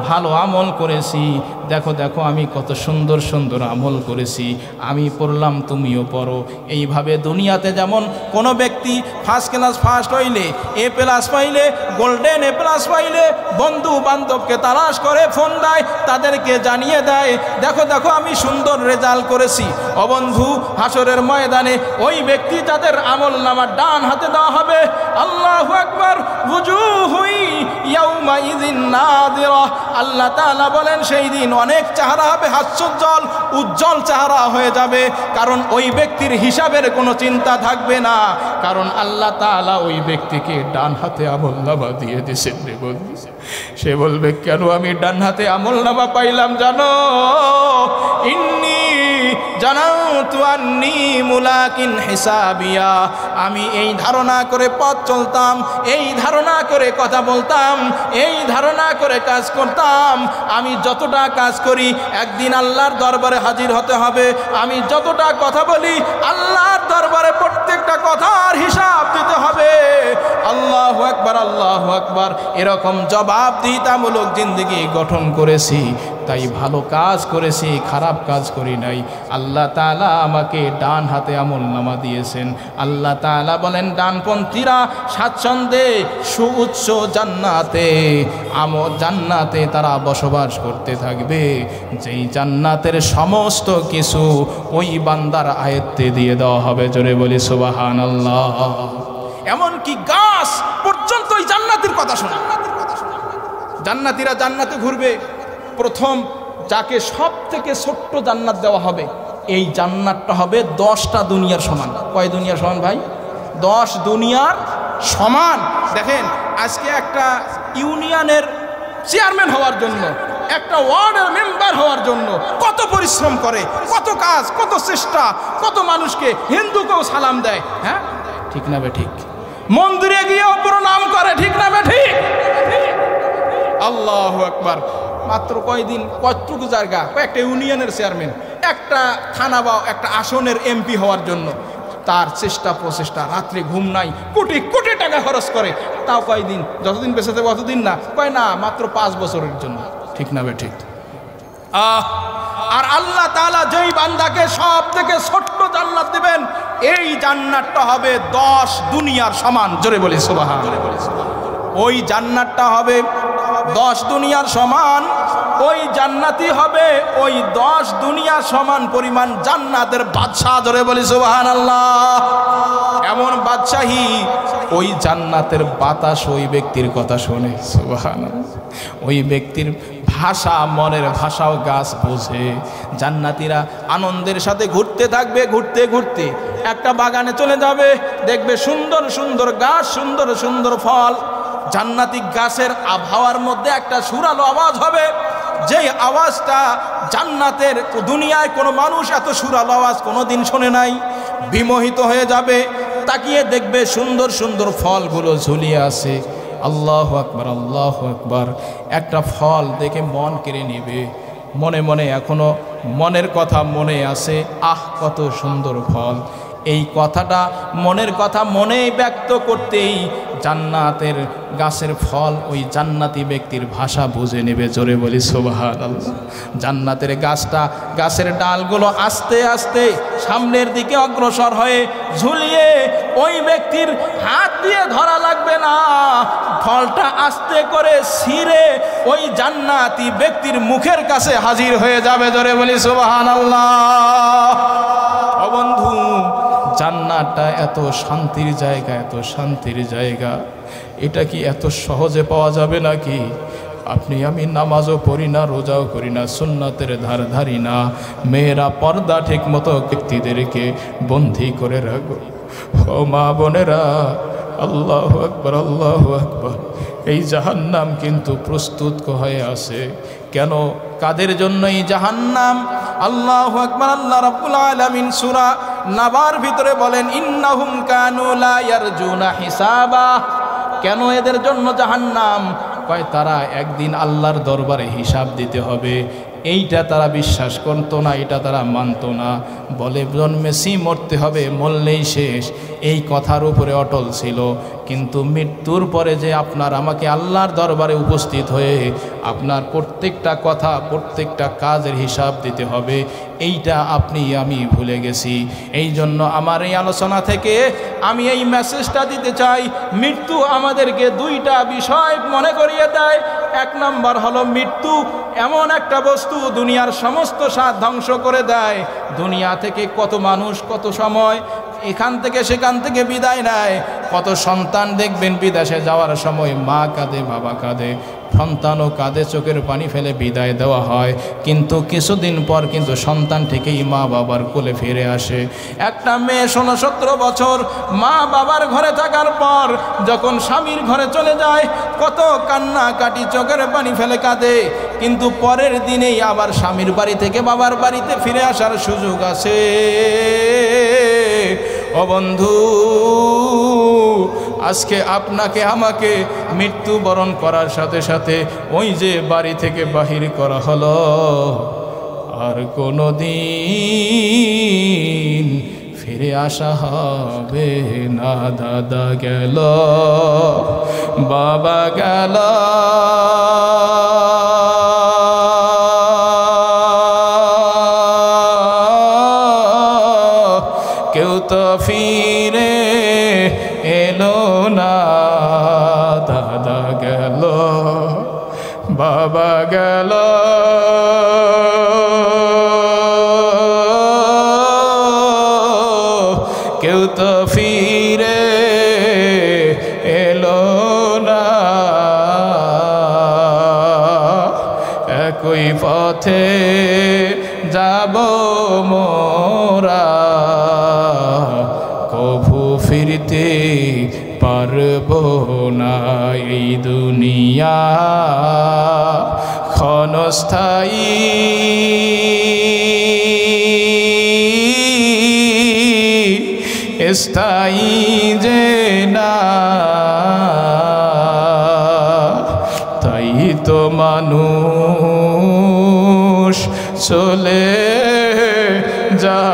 ভালো আমল করেছি। দেখো দেখো আমি কত সুন্দর সুন্দর আমল করেছি, আমি পড়লাম তুমিও পড়ো। এইভাবে দুনিয়াতে যেমন কোনো ব্যক্তি ফার্স্ট ক্লাস ফার্স্ট হইলে, A+ পাইলে, গোল্ডেন A+ পাইলে বন্ধু বান্ধবকে তালাশ করে ফোন দেয়, তাদেরকে জানিয়ে দেয় দেখো দেখো আমি সুন্দর রেজাল্ট করেছি। ও বন্ধু, হাসরের ময়দানে ওই ব্যক্তি যাদের আমলনামা ডান হাতে দেওয়া হবে, আল্লাহু আকবার, ওযুহুই ইয়াউমাইযিন নাদিরা। আল্লাহ তাআলা বলেন সেই দিন অনেক চেহারা হবে হাস্যোজ্জ্বল, উজ্জ্বল চেহারা হয়ে যাবে, কারণ ওই ব্যক্তির হিসাবের কোনো চিন্তা থাকবে না, কারণ আল্লাহ তাআলা ওই ব্যক্তিকে ডান হাতে আমলনামা দিয়ে দিয়েছেন। সে বলবে কেন আমি ডান হাতে আমলনামা পাইলাম জানো? ইন্নী জানাতু আন্নী মুলাকিন হিসাবিয়া। আমি এই ধারণা করে পথ চলতাম, এই ধারণা করে কথা বলতাম, এই ধারণা করে কাজ করতাম, আমি যতটা কাজ করি একদিন আল্লাহর দরবারে হাজির হতে হবে, আমি যতটা কথা বলি আল্লাহর দরবারে প্রত্যেকটা কথার হিসাব দিতে হবে। আল্লাহু আকবার, আল্লাহু আকবার। এরকম জবাবদিহিতামূলক জিন্দেগি গঠন করেছি, তাই ভালো কাজ করেছি, খারাপ কাজ করি নাই। আল্লাহ তাআলা আমাকে ডান হাতে আমলনামা দিয়েছেন। আল্লাহ তাআলা বলেন ডানপন্থীরা স্বাচ্ছন্দ্যে সুউচ্চ জান্নাতে, জান্নাতে তারা বসবাস করতে থাকবে, যেই জান্নাতের সমস্ত কিছু ওই বান্দার আয়ত্তে দিয়ে দেওয়া হবে। জোরে বলি সুবহানাল্লাহ। এমনকি গাছ পর্যন্ত ওই জান্নাতের কথা শোনে। জান্নাতীরা জান্নাতে ঘুরবে, প্রথম যাকে সব থেকে ছোট্ট জান্নাত দেওয়া হবে, এই জান্নাতটা হবে 10টা দুনিয়ার সমান। কয় দুনিয়ার সমান ভাই? 10 দুনিয়ার সমান। দেখেন আজকে একটা ইউনিয়নের চেয়ারম্যান হওয়ার জন্য, একটা ওয়ার্ডের মেম্বার হওয়ার জন্য কত পরিশ্রম করে, কত কাজ, কত চেষ্টা, কত মানুষকে, হিন্দুকেও সালাম দেয়, হ্যাঁ ঠিক না বে ঠিক? মন্দিরে গিয়েও প্রণাম করে, ঠিক না বে ঠিক? আল্লাহু আকবার। মাত্র কয়দিন, কতটুকু জায়গা, কয়েকটা ইউনিয়নের চেয়ারম্যান, একটা থানা বা একটা আসনের MP হওয়ার জন্য তার চেষ্টা প্রচেষ্টা, রাত্রে ঘুম নাই, কোটি কোটি টাকা খরচ করে, তাও কয়দিন, যতদিন বেঁচে থাকবে অতদিন না, কয় না মাত্র 5 বছরের জন্য, ঠিক না বে ঠিক? আর আল্লাহ তাআলা যেই বান্দাকে সব থেকে ছোট্ট জান্নাত দিবেন, এই জান্নাতটা হবে 10 দুনিয়ার সমান। জোরে বলি সুবহানাল্লাহ। ওই জান্নাতটা হবে 10 দুনিয়ার সমান, ওই জান্নাতি হবে ওই 10 দুনিয়ার সমান পরিমাণ জান্নাতের বাদশা। জোরে বলি সুবহানাল্লাহ। এমন বাদশাহী, ওই জান্নাতের বাতাস ওই ব্যক্তির কথা শোনে, সুবহানাল্লাহ। ওই ব্যক্তির ভাষা, মনের ভাষাও গাছ বোঝে। জান্নাতীরা আনন্দের সাথে ঘুরতে থাকবে, ঘুরতে ঘুরতে একটা বাগানে চলে যাবে, দেখবে সুন্দর সুন্দর গাছ, সুন্দর সুন্দর ফল। জান্নাতি গাছের আবহাওয়ার মধ্যে একটা সুরালো আওয়াজ হবে, যেই আওয়াজটা জান্নাতের দুনিয়ায় কোনো মানুষ এত সুরালো আওয়াজ কোনোদিন শোনে নাই। বিমোহিত হয়ে যাবে, তাকিয়ে দেখবে সুন্দর সুন্দর ফলগুলো ঝুলিয়ে আছে। আল্লাহু আকবার, আল্লাহু আকবার। একটা ফল দেখে মন কেড়ে নেবে, মনে মনে এখনো মনের কথা মনে আছে, আহ কত সুন্দর ফল। এই কথাটা মনের কথা মনে ব্যক্ত করতেই জান্নাতের গাছের ফল ওই জান্নাতি ব্যক্তির ভাষা বুঝে নেবে। জোরে বলি সুবহানাল্লাহ। জান্নাতের গাছের ডালগুলো আস্তে আস্তে সামনের দিকে অগ্রসর হয়ে ঝুলিয়ে ওই ব্যক্তির হাত দিয়ে ধরা লাগবে না, ফলটা আস্তে করে ছিঁড়ে ওই জান্নাতি ব্যক্তির মুখের কাছে হাজির হয়ে যাবে। জোরে বলি সুবহানাল্লাহ। ও বন্ধু, জান্নাতটা এত শান্তির জায়গা, এত শান্তির জায়গা, এটা কি এত সহজে পাওয়া যাবে নাকি? আপনি আমি নামাজও পড়ি না, রোজাও করি না, সুন্নাতের ধার ধারি না, মেয়েরা পর্দা ঠিক মতো ব্যক্তিদেরকে বন্দী করে রাখো। ও মা বোনেরা, আল্লাহু আকবার, আল্লাহু আকবার। এই জাহান্নাম কিন্তু প্রস্তুত হয়ে আছে। কেন, কাদের জন্য এই জাহান্নাম? আল্লাহু আকবার। আল্লাহ রাব্বুল আলামিন সূরা নাবার ভিতরে বলেন, ইন্নাহুম কানু লা ইয়ারজুনা হিসাবা। কেন এদের জন্য জাহান্নাম? কয় তারা একদিন আল্লাহর দরবারে হিসাব দিতে হবে, এইটা তারা বিশ্বাস করতো না, এটা তারা মানতো না। বলে জন্মেছি মরতে হবে, মরলেই শেষ, এই কথার উপরে অটল ছিল। কিন্তু মৃত্যুর পরে যে আপনার আমাকে আল্লাহর দরবারে উপস্থিত হয়ে আপনার প্রত্যেকটা কথা, প্রত্যেকটা কাজের হিসাব দিতে হবে, এইটা আপনি আমি ভুলে গেছি। এই জন্য আমার এই আলোচনা থেকে আমি এই মেসেজটা দিতে চাই, মৃত্যু আমাদেরকে দুইটা বিষয় মনে করিয়ে দেয়। এক নাম্বার হলো, মৃত্যু এমন একটা বস্তু দুনিয়ার সমস্ত স্বাদ ধ্বংস করে দেয়। দুনিয়া থেকে কত মানুষ কত সময় এখান থেকে সেখান থেকে বিদায় নেয়। কত সন্তান দেখবেন বিদেশে যাওয়ার সময় মা কাঁদে, বাবা কাঁদে, সন্তানও কাঁদে, চোখের পানি ফেলে বিদায় দেওয়া হয়। কিন্তু কিছুদিন পর কিন্তু সন্তান থেকেই মা বাবার কোলে ফিরে আসে। একটা মেয়ে 16-17 বছর মা বাবার ঘরে থাকার পর যখন স্বামীর ঘরে চলে যায়, কত কান্না কাটি, চোখের পানি ফেলে কাঁদে। কিন্তু পরের দিনেই আবার স্বামীর বাড়ি থেকে বাবার বাড়িতে ফিরে আসার সুযোগ আছে। ও বন্ধু, আজকে আপনাকে আমাকে মৃত্যুবরণ করার সাথে সাথে ওই যে বাড়ি থেকে বাহির করা হলো, আর কোনো দিন ফিরে আসা হবে না। দাদা গেল, বাবা গেল, কেউ তো ফিরে এলো না। দাদা গেল, বাবা গেল, কেউ তো ফিরে এলো না। একই পথে যাব মোরা, কভু ফিরতে পারবো না। এই দুনিয়া ক্ষণস্থায়ী, স্থায়ী যে না, তাই তো মানুষ চলে যায়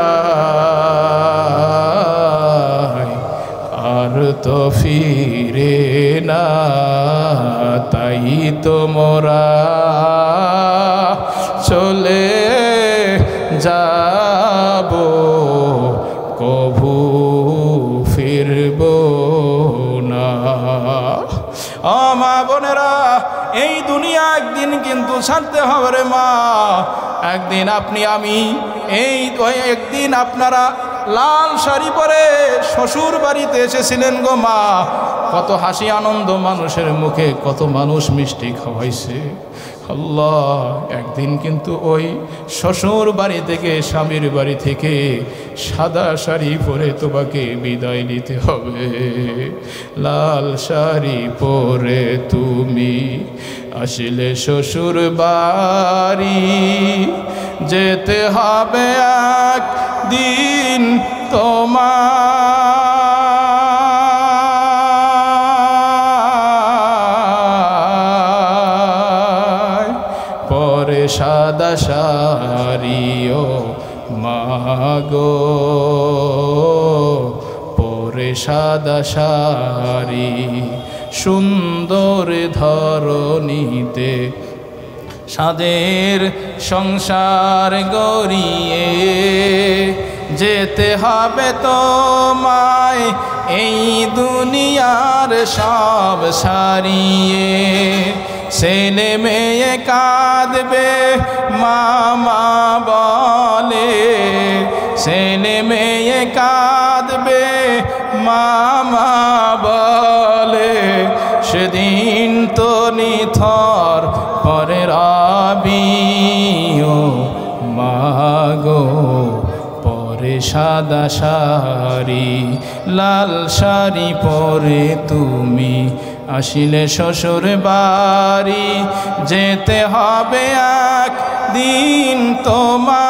আর তো ফিরে না। তাই তো মোরা চলে যাব, কভু ফিরব না। ও মা বোনেরা, এই দুনিয়া একদিন কিন্তু ছাড়তে হবে রে মা। একদিন আপনি আমি, এই একদিন আপনারা লাল শাড়ি পরে শ্বশুর বাড়িতে এসেছিলেন গো মা। কত হাসি আনন্দ মানুষের মুখে, কত মানুষ মিষ্টি খাওয়াইছে। আল্লাহ, একদিন কিন্তু ওই শ্বশুর বাড়ি থেকে, স্বামীর বাড়ি থেকে সাদা শাড়ি পরে তোমাকে বিদায় নিতে হবে। লাল শাড়ি পরে তুমি আসলে শ্বশুর বাড়ি, যেতে হবে একদিন তোমার। সাদা শাড়িও মাগো, পরে সাদা শাড়ি সুন্দর ধরণীতে সাদের সংসার গড়িয়ে যেতে হবে তোমায় এই দুনিয়ার সব সারিয়ে। ছেলে মেয়ে কাঁদবে মামা বলে, ছেলে মেয়ে কাঁদবে মামা বলে, সেদিন তো নিথর পরে রবিও মাগো, পরে সাদা শাড়ি লাল শাড়ি পরে তুমি আসিলে শ্বশুর বাড়ি, যেতে হবে একদিন তোমার,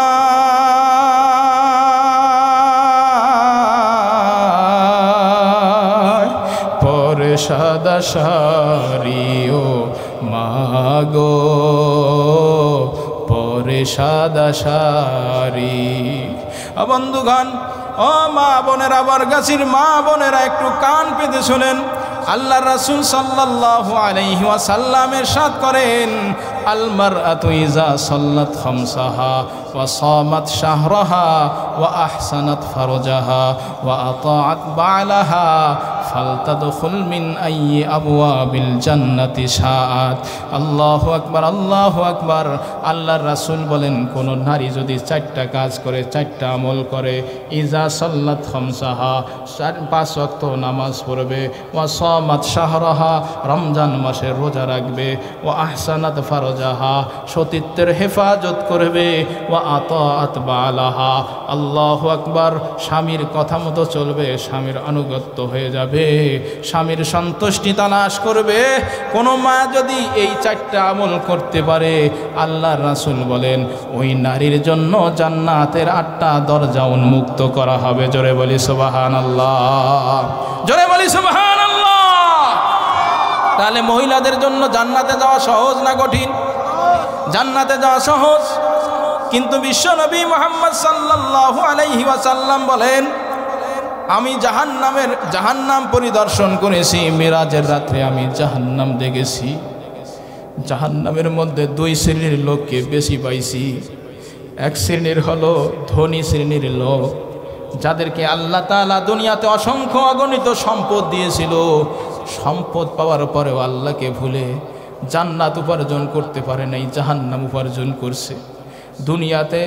পরে সাদা শাড়িও মাগো, পরে সাদা শাড়ি। বন্ধুগণ, ও মা বোনেরা, বরগাছির মা বোনেরা, একটু কান পেতে শোনেন। আল্লাহ রাসূল সাল্লাল্লাহু আলাইহি ওয়াসাল্লাম ইরশাদ করেন, আল মারআতু ইযা সাল্লাত খামসাহা ওয়া সামাত শাহরাহা ওয়া আহসানাত ফারজাহা ওয়া আতাআত বা'লাহা ফালতাদখুল মিন আইয়ি আবওয়াবিল জান্নাতি শাআত। আল্লাহু আকবার, আল্লাহু আকবার। আল্লাহর রাসূল বলেন, কোন নারী যদি 4টা কাজ করে, 4টা আমল করে, ইযা সাল্লাত খামসাহা, 5 ওয়াক্ত নামাজ পড়বে, ওয়া সামাত শাহরাহা, রমজান মাসে রোজা রাখবে, ওয়া আহসানাত ফারজাহা, সতীত্বের হেফাজত করবে, ওয়া আতাআত বা'লাহা, আল্লাহু আকবার, স্বামীর কথা মতো চলবে, স্বামীর আনুগত্য হয়ে যাবে, স্বামীর সন্তুষ্টি তালাশ করবে। কোন মা যদি এই 4টা আমল করতে পারে, আল্লাহর রাসূল বলেন ওই নারীর জন্য জান্নাতের 8টা দরজা উন্মুক্ত করা হবে। জোরে বলি সুবহানাল্লাহ, জোরে বলি সুবহানাল্লাহ। তাহলে মহিলাদের জন্য জান্নাতে যাওয়া সহজ না কঠিন? জান্নাতে যাওয়া সহজ, কিন্তু বিশ্বনবী মুহাম্মদ সাল্লাল্লাহু আলাইহি ওয়াসাল্লাম বলেন, আমি জাহান্নাম পরিদর্শন করেছি, মিরাজের রাত্রে আমি জাহান্নাম দেখেছি। জাহান্নামের মধ্যে 2 শ্রেণীর লোককে বেশি পাইছি। এক শ্রেণীর হলো ধনী শ্রেণীর লোক, যাদেরকে আল্লাহ তাআলা দুনিয়াতে অসংখ্য অগণিত সম্পদ দিয়েছিল। সম্পদ পাওয়ার পরেও আল্লাহকে ভুলে জান্নাত উপার্জন করতে পারে নাই, জাহান্নাম উপার্জন করছে। দুনিয়াতে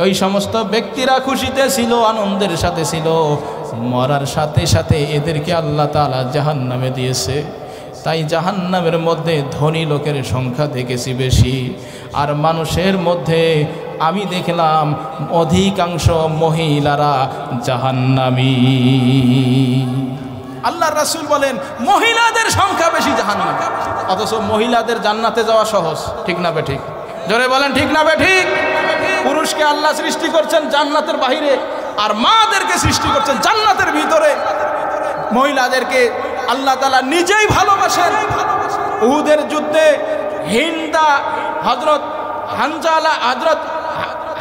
ওই সমস্ত ব্যক্তিরা খুশিতে ছিল, আনন্দের সাথে ছিল, মরার সাথে সাথে এদেরকে আল্লাহ তাআলা জাহান্নামে দিয়েছে। তাই জাহান্নামের মধ্যে ধনী লোকের সংখ্যা দেখেছি বেশি, আর মানুষের মধ্যে আমি দেখলাম অধিকাংশ মহিলারা জাহান্নামী। আল্লাহর রাসূল বলেন মহিলাদের সংখ্যা বেশি জাহান্নামে, অথচ মহিলাদের জান্নাতে যাওয়া সহজ। ঠিক না বে ঠিক? জোরে বলেন ঠিক না বে ঠিক? পুরুষকে আল্লাহ সৃষ্টি করছেন জান্নাতের বাহিরে, আর মাদেরকে সৃষ্টি করছেন জান্নাতের ভিতরে। মহিলাদেরকে আল্লাহ তাআলা নিজেই ভালোবাসেন। উহুদের যুদ্ধে হিন্দা হযরত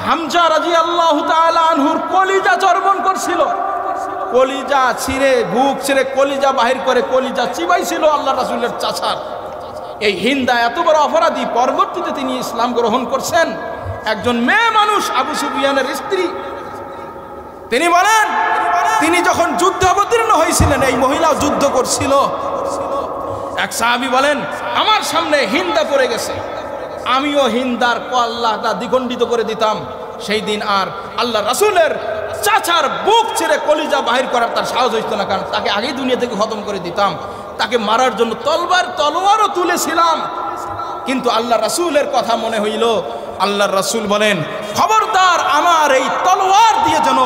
হামজা রাদিয়াল্লাহু তাআলা আনহুর কলিজা চর্বণ করছিল। কলিজা ছিঁড়ে, বুক ছিঁড়ে কলিজা বাহির করে কলিজা চিবাইছিল আল্লাহ রাসূলের চাচার। এই হিন্দা এত বড় অপরাধী, পরবর্তীতে তিনি ইসলাম গ্রহণ করছেন। একজন মেয়ে মানুষ, আবু সুফিয়ানের স্ত্রী, তিনি বলেন তিনি যখন যুদ্ধে অবতীর্ণ হয়েছিলেন, এই মহিলাও যুদ্ধ করছিল। এক সাহাবী বলেন আমার সামনে হিন্দা পড়ে গেছে, আমিও হিন্দার কল্লাটা দ্বিখণ্ডিত করে দিতাম। সেই দিন আর আল্লাহ রাসূলের চাচার বুক ছেড়ে কলিজা বাহির করার তার সাহস হইতো না, কারণ তাকে আগেই দুনিয়া থেকে খতম করে দিতাম। তাকে মারার জন্য তলোয়ারও তুলেছিলাম, কিন্তু আল্লাহ রাসূলের কথা মনে হইল। আল্লাহর রাসূল বলেন খবরদার, আমার এই তলোয়ার দিয়ে যেন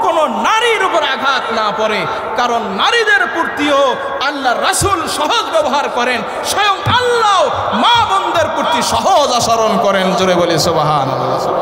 কোনো নারীর উপর আঘাত না পড়ে, কারণ নারীদের প্রতিও আল্লাহর রাসূল সহজ ব্যবহার করেন, স্বয়ং আল্লাহ মা বোনদের প্রতি সহজ আচরণ করেন। জোরে বলি সুবহানাল্লাহ।